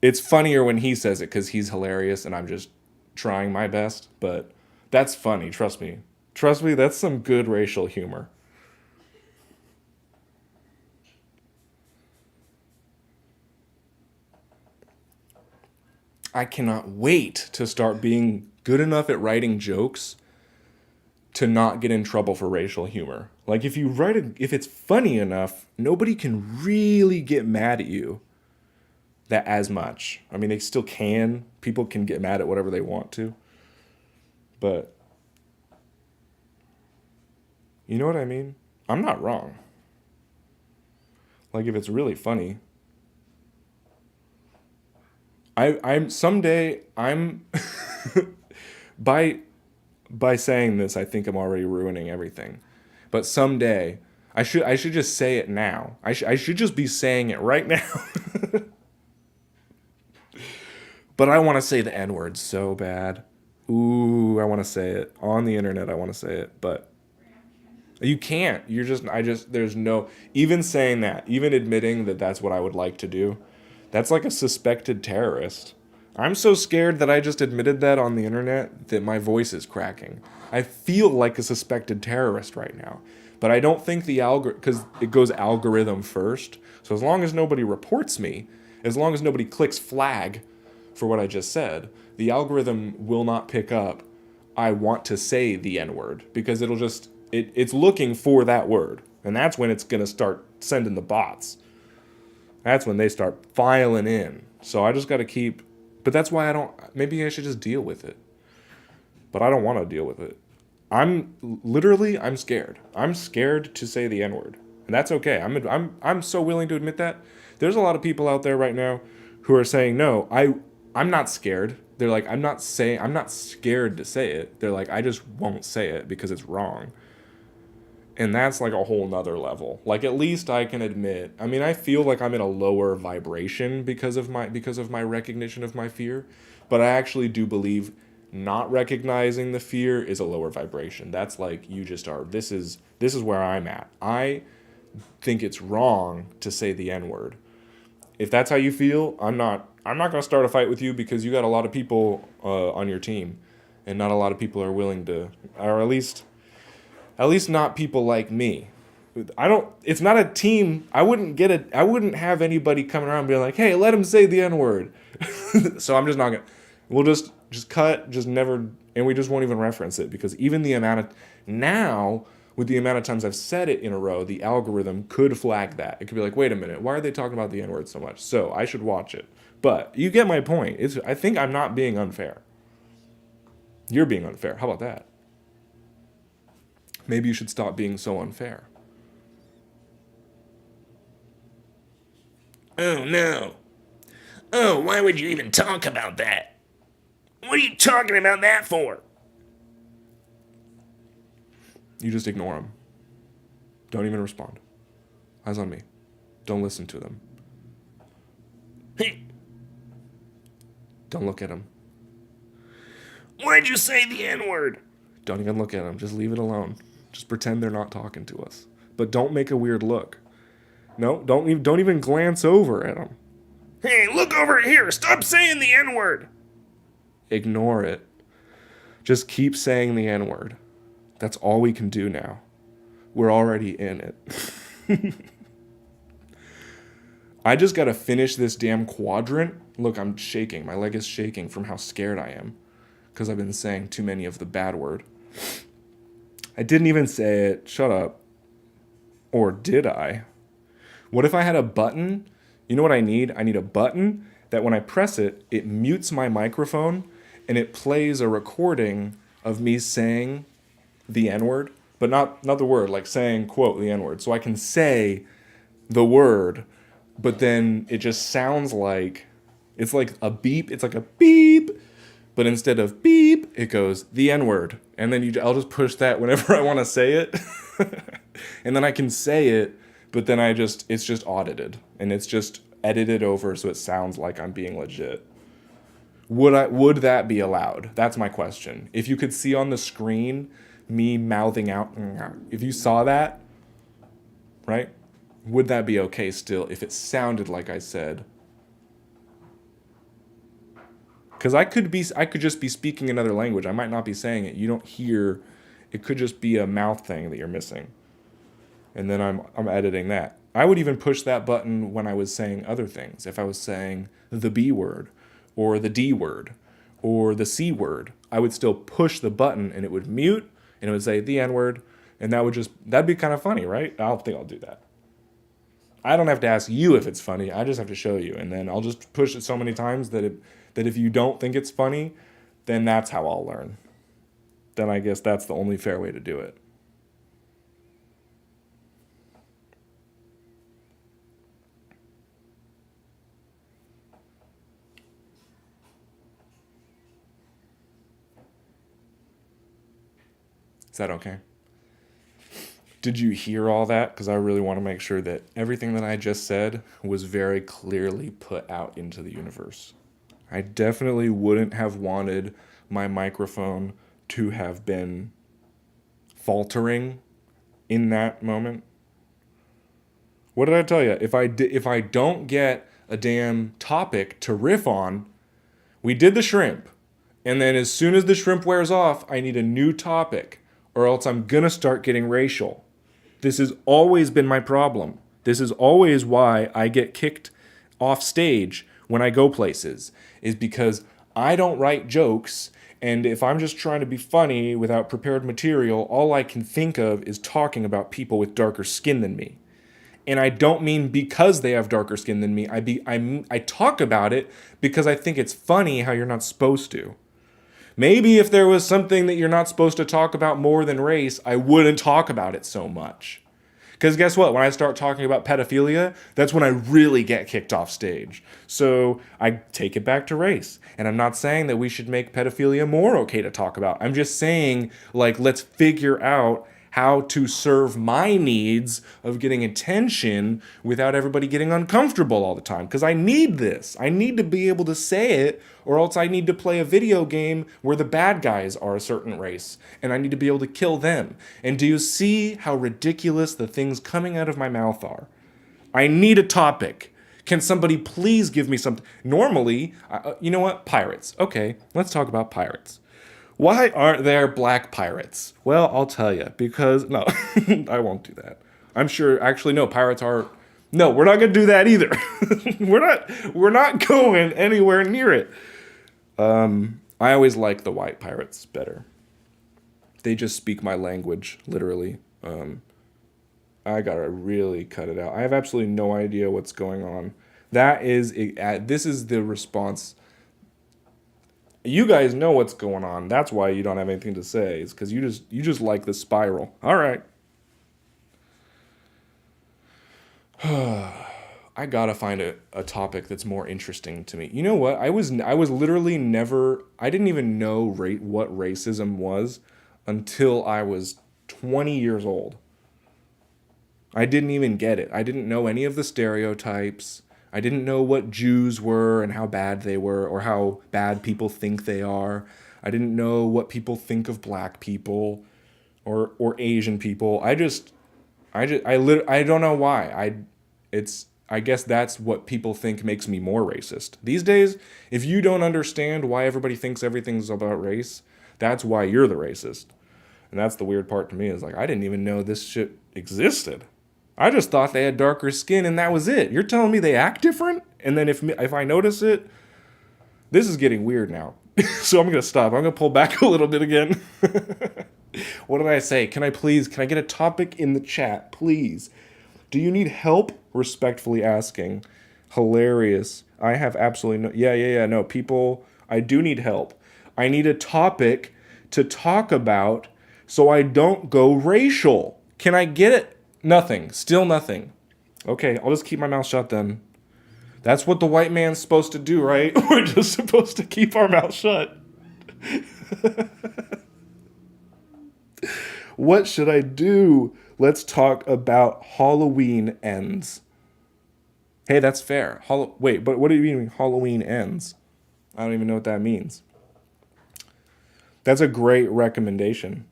It's funnier when he says it because he's hilarious, and I'm just trying my best, but that's funny. Trust me. Trust me. That's some good racial humor. I cannot wait to start being good enough at writing jokes to not get in trouble for racial humor. Like if it's funny enough, nobody can really get mad at you that as much. I mean, they still can. People can get mad at whatever they want to. But you know what I mean? I'm not wrong. Like if it's really funny, I'm someday I'm by by saying this, I think I'm already ruining everything. But someday, I should just say it now. I should just be saying it right now. But I want to say the N word so bad. Ooh, I want to say it on the internet. I want to say it, but you can't. There's no even saying that, even admitting that that's what I would like to do. That's like a suspected terrorist. I'm so scared that I just admitted that on the internet that my voice is cracking. I feel like a suspected terrorist right now. But I don't think the algorithm, because it goes algorithm first. So as long as nobody reports me, as long as nobody clicks flag for what I just said, the algorithm will not pick up, I want to say the N word, because it'll just, it's looking for that word. And that's when it's going to start sending the bots. That's when they start filing in. So I just got to keep, but that's why I don't, maybe I should just deal with it. But I don't want to deal with it. I'm scared. I'm scared to say the N word. And that's okay. I'm so willing to admit that. There's a lot of people out there right now who are saying, no, I'm not scared. They're like, I'm not scared to say it. They're like, I just won't say it because it's wrong. And that's like a whole nother level. Like, at least I can admit, I mean, I feel like I'm in a lower vibration because of my recognition of my fear, but I actually do believe not recognizing the fear is a lower vibration. That's like, you just are, this is where I'm at. I think it's wrong to say the N-word. If that's how you feel, I'm not going to start a fight with you, because you got a lot of people on your team, and not a lot of people are willing to, or at least not people like me. It's not a team. I wouldn't have anybody coming around being like, hey, let him say the N-word. So I'm just not going to, we'll just cut, just never, and we just won't even reference it, because even with the amount of times I've said it in a row, the algorithm could flag that. It could be like, wait a minute, why are they talking about the N-word so much? So I should watch it. But you get my point. I think I'm not being unfair. You're being unfair. How about that? Maybe you should stop being so unfair. Oh no. Oh, why would you even talk about that? What are you talking about that for? You just ignore them. Don't even respond. Eyes on me. Don't listen to them. Hey, Don't look at them. why'd you say the N-word? Don't even look at them. Just leave it alone. Just pretend they're not talking to us. But don't make a weird look. No, don't even glance over at them. Hey, look over here. Stop saying the N-word. Ignore it. Just keep saying the N-word. That's all we can do now. We're already in it. I just gotta finish this damn quadrant. Look, I'm shaking. My leg is shaking from how scared I am, because I've been saying too many of the bad word. I didn't even say it. Shut up. Or did I? What if I had a button? You know what I need? I need a button that when I press it, it mutes my microphone and it plays a recording of me saying the N-word, but not the word, like saying, quote, the N-word. So I can say the word, but then it just sounds like, it's like a beep. It's like a beep. But instead of beep, it goes the N-word. And then I'll just push that whenever I want to say it. And then I can say it, but then it's just audited. And it's just edited over so it sounds like I'm being legit. Would that be allowed? That's my question. If you could see on the screen me mouthing out, if you saw that, right? Would that be okay still if it sounded like I said? Because I could just be speaking another language. I might not be saying it. You don't hear. It could just be a mouth thing that you're missing. And then I'm editing that. I would even push that button when I was saying other things. If I was saying the B word or the D word or the C word, I would still push the button and it would mute and it would say the N word. And that'd be kind of funny, right? I don't think I'll do that. I don't have to ask you if it's funny. I just have to show you. And then I'll just push it so many times that if you don't think it's funny, then that's how I'll learn. Then I guess that's the only fair way to do it. Is that okay? Did you hear all that? Because I really want to make sure that everything that I just said was very clearly put out into the universe. I definitely wouldn't have wanted my microphone to have been faltering in that moment. What did I tell you? If I don't get a damn topic to riff on. We did the shrimp. And then as soon as the shrimp wears off, I need a new topic, or else I'm gonna start getting racial. This has always been my problem. This is always why I get kicked off stage when I go places, is because I don't write jokes, and if I'm just trying to be funny without prepared material, all I can think of is talking about people with darker skin than me. And I don't mean because they have darker skin than me. I talk about it because I think it's funny how you're not supposed to. Maybe if there was something that you're not supposed to talk about more than race, I wouldn't talk about it so much. Because guess what? When I start talking about pedophilia, that's when I really get kicked off stage. So I take it back to race. And I'm not saying that we should make pedophilia more okay to talk about. I'm just saying, like, let's figure out how to serve my needs of getting attention without everybody getting uncomfortable all the time. Because I need this. I need to be able to say it, or else I need to play a video game where the bad guys are a certain race, and I need to be able to kill them. And do you see how ridiculous the things coming out of my mouth are? I need a topic. Can somebody please give me something? Normally, you know what? Pirates. Okay, let's talk about pirates. Why aren't there black pirates? Well, I'll tell you, because, no, I won't do that. I'm sure, actually, no, pirates are, no, we're not going to do that either. we're not going anywhere near it. I always like the white pirates better. They just speak my language, literally. I gotta really cut it out. I have absolutely no idea what's going on. This is the response. You guys know what's going on. That's why you don't have anything to say. It's because you just like the spiral. All right. I gotta find a topic that's more interesting to me. You know what? I was literally never. I didn't even know what racism was until I was 20 years old. I didn't even get it. I didn't know any of the stereotypes. I didn't know what Jews were and how bad they were, or how bad people think they are. I didn't know what people think of black people or Asian people. I don't know why. I guess that's what people think makes me more racist. These days, if you don't understand why everybody thinks everything's about race, that's why you're the racist. And that's the weird part to me, is like, I didn't even know this shit existed. I just thought they had darker skin and that was it. You're telling me they act different? And then if I notice it, this is getting weird now. So I'm going to stop. I'm going to pull back a little bit again. What did I say? Can I get a topic in the chat, please? Do you need help? Respectfully asking. Hilarious. I have absolutely no... Yeah, no. People, I do need help. I need a topic to talk about so I don't go racial. Can I get it? Nothing. Still nothing. Okay, I'll just keep my mouth shut then. That's what the white man's supposed to do, right? We're just supposed to keep our mouth shut. What should I do? Let's talk about Halloween ends. Hey, that's fair. Wait, but what do you mean Halloween ends? I don't even know what that means. That's a great recommendation.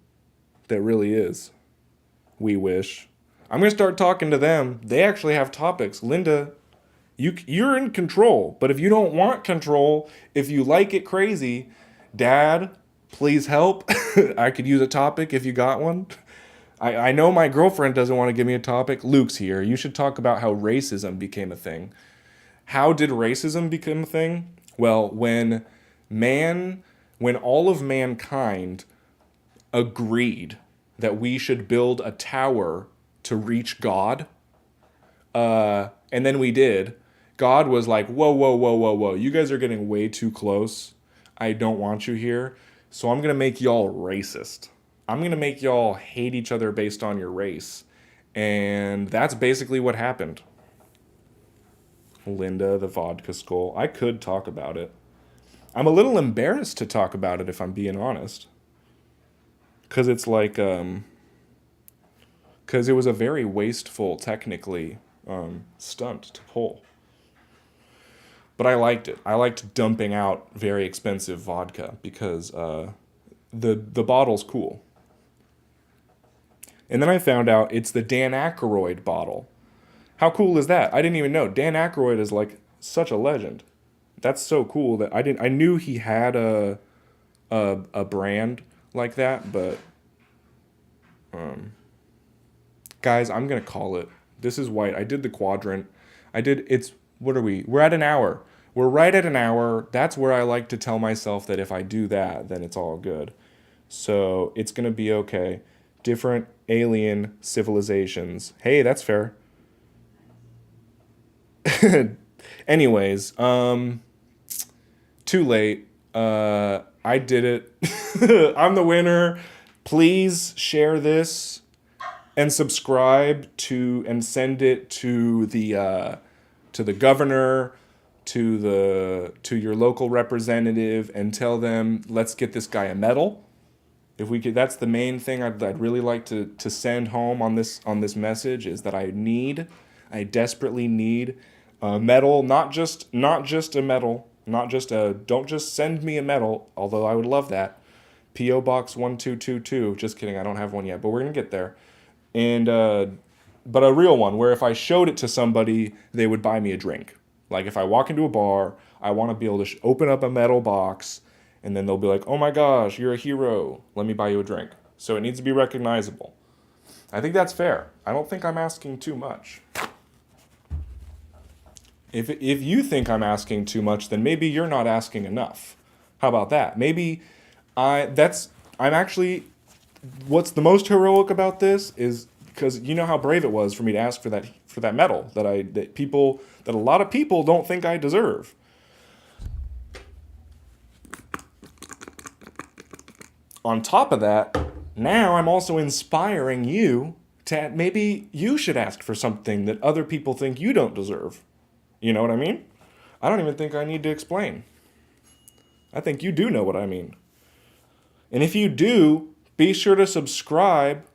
That really is. We wish. I'm going to start talking to them. They actually have topics. Linda, you're in control. But if you don't want control, if you like it crazy, Dad, please help. I could use a topic if you got one. I know my girlfriend doesn't want to give me a topic. Luke's here. You should talk about how racism became a thing. How did racism become a thing? Well, when all of mankind agreed that we should build a tower to reach God, and then we did, God was like, whoa, you guys are getting way too close. I don't want you here, so I'm going to make y'all racist. I'm going to make y'all hate each other based on your race. And that's basically what happened. Linda, the vodka skull. I could talk about it. I'm a little embarrassed to talk about it, if I'm being honest. Because it's like, because it was a very wasteful, technically, stunt to pull. But I liked it. I liked dumping out very expensive vodka because the bottle's cool. And then I found out it's the Dan Aykroyd bottle. How cool is that? I didn't even know. Dan Aykroyd is like such a legend. That's so cool that I knew he had a brand like that, but guys, I'm gonna call it. This is white. I did the quadrant. What are we? We're at an hour. We're right at an hour. That's where I like to tell myself that if I do that, then it's all good. So it's gonna be okay. Different alien civilizations. Hey, that's fair. Anyways, too late. I did it. I'm the winner. Please share this and subscribe to and send it to the governor, to your local representative, and tell them, let's get this guy a medal. If we could, that's the main thing I'd really like to send home on this message, is that I desperately need a medal, not just a medal, don't just send me a medal, although I would love that. P.O. Box 1222. Just kidding, I don't have one yet, but we're gonna get there. And but a real one where if I showed it to somebody, they would buy me a drink. Like if I walk into a bar, I want to be able to open up a metal box, and then they'll be like, "Oh my gosh, you're a hero. Let me buy you a drink." So it needs to be recognizable. I think that's fair. I don't think I'm asking too much. If you think I'm asking too much, then maybe you're not asking enough. How about that? Maybe I'm actually, what's the most heroic about this is because you know how brave it was for me to ask for that medal that a lot of people don't think I deserve. On top of that, now I'm also inspiring you to maybe you should ask for something that other people think you don't deserve. You know what I mean? I don't even think I need to explain. I think you do know what I mean. And if you do, be sure to subscribe.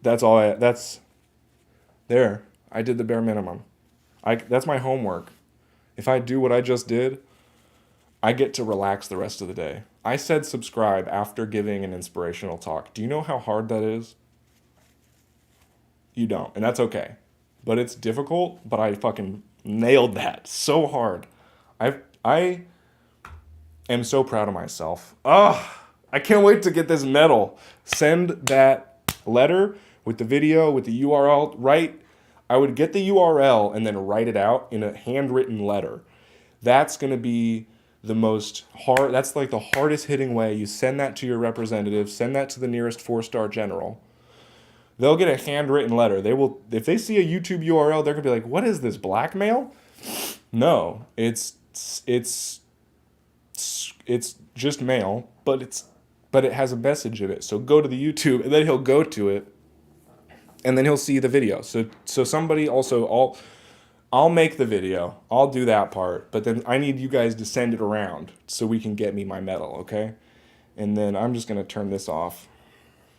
That's there. I did the bare minimum. That's my homework. If I do what I just did, I get to relax the rest of the day. I said subscribe after giving an inspirational talk. Do you know how hard that is? You don't, and that's okay. But it's difficult, but I fucking nailed that so hard. I am so proud of myself. I can't wait to get this medal. Send that letter with the video, with the URL. I would get the URL and then write it out in a handwritten letter. That's going to be that's like the hardest hitting way. You send that to your representative, send that to the nearest 4-star general. They'll get a handwritten letter. If they see a YouTube URL, they're going to be like, what is this, blackmail? No, it's just mail, but it has a message in it. So go to the YouTube, and then he'll go to it, and then he'll see the video. So somebody also, I'll make the video. I'll do that part, but then I need you guys to send it around so we can get me my medal, okay? And then I'm just going to turn this off.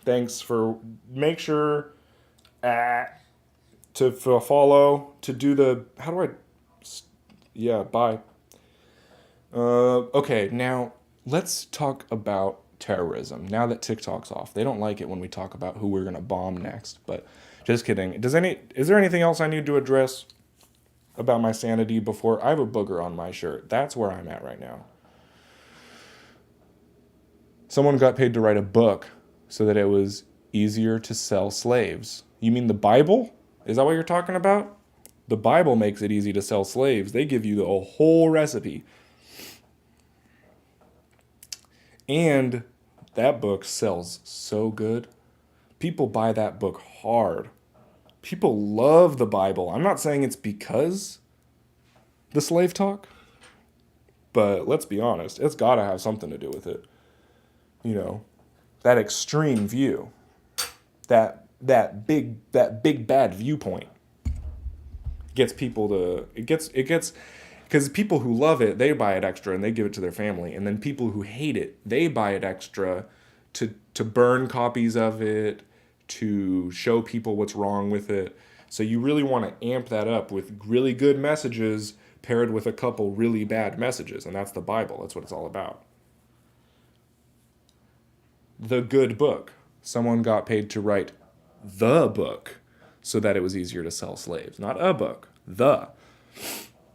Thanks for, make sure to follow, to do the, bye. Okay, now let's talk about terrorism. Now that TikTok's off. They don't like it when we talk about who we're going to bomb next, but just kidding. Is there anything else I need to address about my sanity before? I have a booger on my shirt. That's where I'm at right now. Someone got paid to write a book so that it was easier to sell slaves. You mean the Bible? Is that what you're talking about? The Bible makes it easy to sell slaves. They give you the whole recipe. And that book sells so good. People buy that book hard. People love the Bible. I'm not saying it's because the slave talk, but let's be honest, it's got to have something to do with it. You know, that extreme view, that big bad viewpoint gets people to, it gets because people who love it, they buy it extra and they give it to their family, and then people who hate it, they buy it extra to burn copies of it, to show people what's wrong with it. So you really want to amp that up with really good messages paired with a couple really bad messages, and that's the Bible. That's what it's all about. The good book. Someone got paid to write the book so that it was easier to sell slaves. Not a book, The.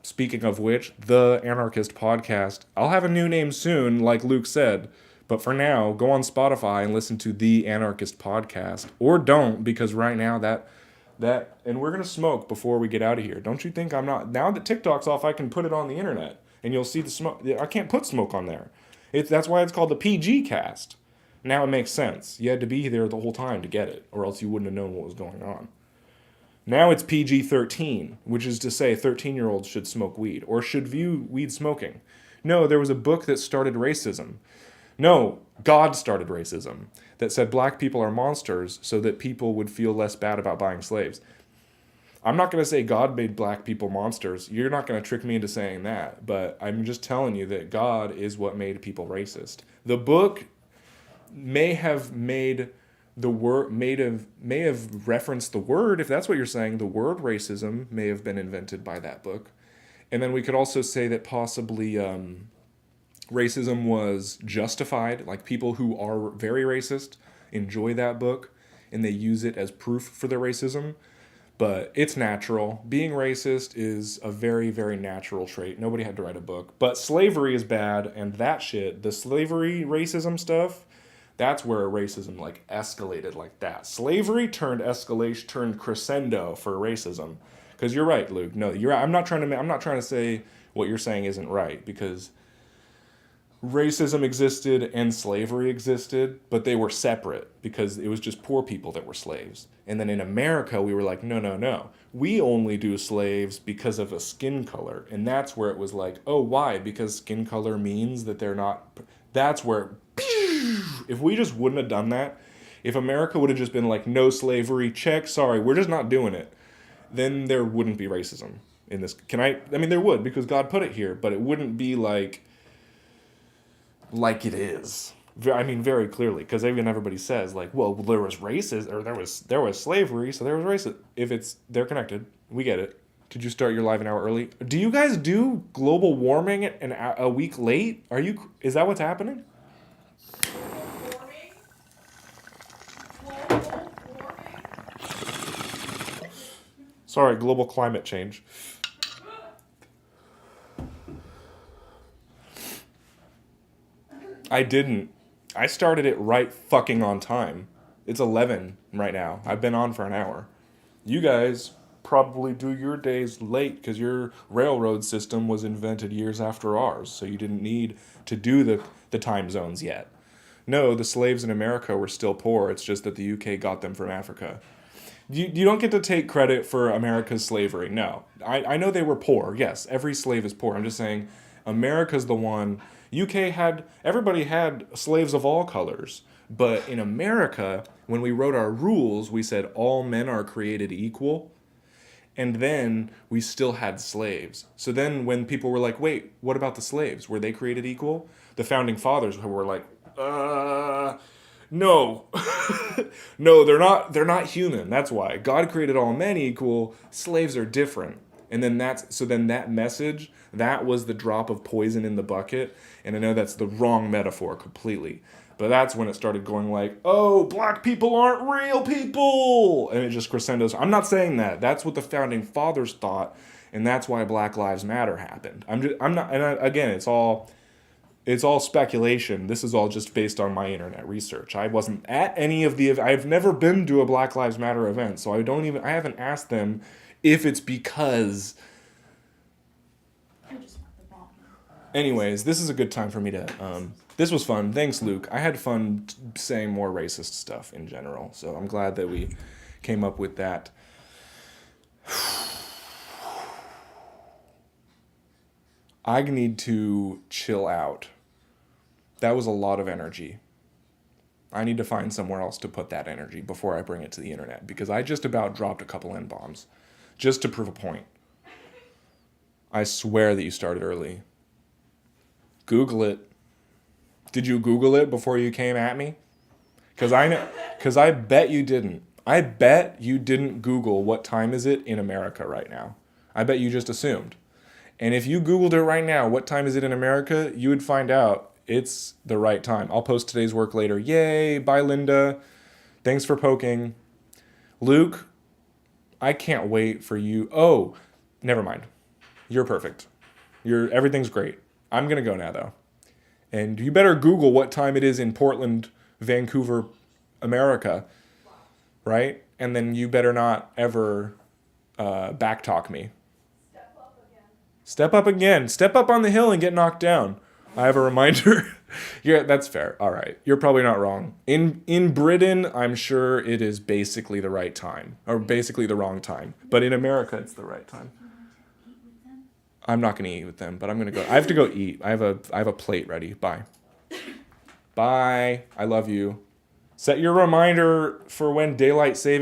Speaking of which, the Anarchist Podcast. I'll have a new name soon, like Luke said. But for now, go on Spotify and listen to the Anarchist Podcast. Or don't, because right now and we're going to smoke before we get out of here. Don't you think I'm not, now that TikTok's off, I can put it on the internet. And you'll see the smoke. I can't put smoke on there. That's why it's called the PG Cast. Now it makes sense. You had to be there the whole time to get it, or else you wouldn't have known what was going on. Now it's PG-13, which is to say 13-year-olds should smoke weed, or should view weed smoking. No, there was a book that started racism. No, God started racism, that said black people are monsters so that people would feel less bad about buying slaves. I'm not going to say God made black people monsters. You're not going to trick me into saying that, but I'm just telling you that God is what made people racist. The book may have made the word may have referenced the word, if that's what you're saying. The word racism may have been invented by that book. And then we could also say that possibly racism was justified, like people who are very racist enjoy that book and they use it as proof for their racism. But it's natural. Being racist is a very, very natural trait. Nobody had to write a book. But slavery is bad, and that shit, the slavery racism stuff, that's where racism like escalated like that. Slavery turned crescendo for racism. Because you're right, Luke. No, you're. I'm not trying to say what you're saying isn't right, because racism existed and slavery existed, but they were separate because it was just poor people that were slaves. And then in America, we were like, no. We only do slaves because of a skin color. And that's where it was like, oh, why? Because skin color means that they're not. That's where, if we just wouldn't have done that, if America would have just been like, no slavery, check, sorry, we're just not doing it, then there wouldn't be racism in this. I mean, there would, because God put it here, but it wouldn't be like it is. I mean, very clearly, because even everybody says like, well, there was racist, or there was slavery, so there was racism. If they're connected, we get it. Could you start your live an hour early? Do you guys do global warming a week late? Is that what's happening? Warming. Global warming. Sorry, global climate change. I didn't. I started it right fucking on time. It's 11 right now. I've been on for an hour. You guys probably do your days late because your railroad system was invented years after ours, so you didn't need to do the time zones yet. No, the slaves in America were still poor. It's just that the UK got them from Africa. You don't get to take credit for America's slavery. No. I know they were poor. Yes, every slave is poor. I'm just saying America's the one. Everybody had slaves of all colors. But in America, when we wrote our rules, we said all men are created equal. And then we still had slaves. So then when people were like, wait, what about the slaves? Were they created equal? The founding fathers were like, no. No, they're not human. That's why. God created all men equal. Slaves are different. And then that message, that was the drop of poison in the bucket. And I know that's the wrong metaphor completely. But that's when it started going like, oh, black people aren't real people. And it just crescendos. I'm not saying that. That's what the founding fathers thought. And that's why Black Lives Matter happened. Again, it's all speculation. This is all just based on my internet research. I wasn't at any of I've never been to a Black Lives Matter event. So I haven't asked them if it's because. Anyways, this is a good time for me to, this was fun. Thanks, Luke. I had fun saying more racist stuff in general. So I'm glad that we came up with that. I need to chill out. That was a lot of energy. I need to find somewhere else to put that energy before I bring it to the internet, because I just about dropped a couple N-bombs just to prove a point. I swear that you started early. Google it. Did you Google it before you came at me? Because I bet you didn't. I bet you didn't Google what time is it in America right now. I bet you just assumed. And if you Googled it right now, what time is it in America, you would find out it's the right time. I'll post today's work later. Yay, bye Linda. Thanks for poking. Luke, I can't wait for you. Oh, Never mind. You're perfect. Everything's great. I'm gonna go now though. And you better Google what time it is in Portland, Vancouver, America, right? And then you better not ever backtalk me. Step up again. Step up again. Step up on the hill and get knocked down. I have a reminder. Yeah, that's fair. All right. You're probably not wrong. In Britain, I'm sure it is basically the right time, or basically the wrong time. But in America, it's the right time. I'm not going to eat with them, but I'm going to go. I have to go eat. I have a plate ready. Bye. Bye. I love you. Set your reminder for when daylight saving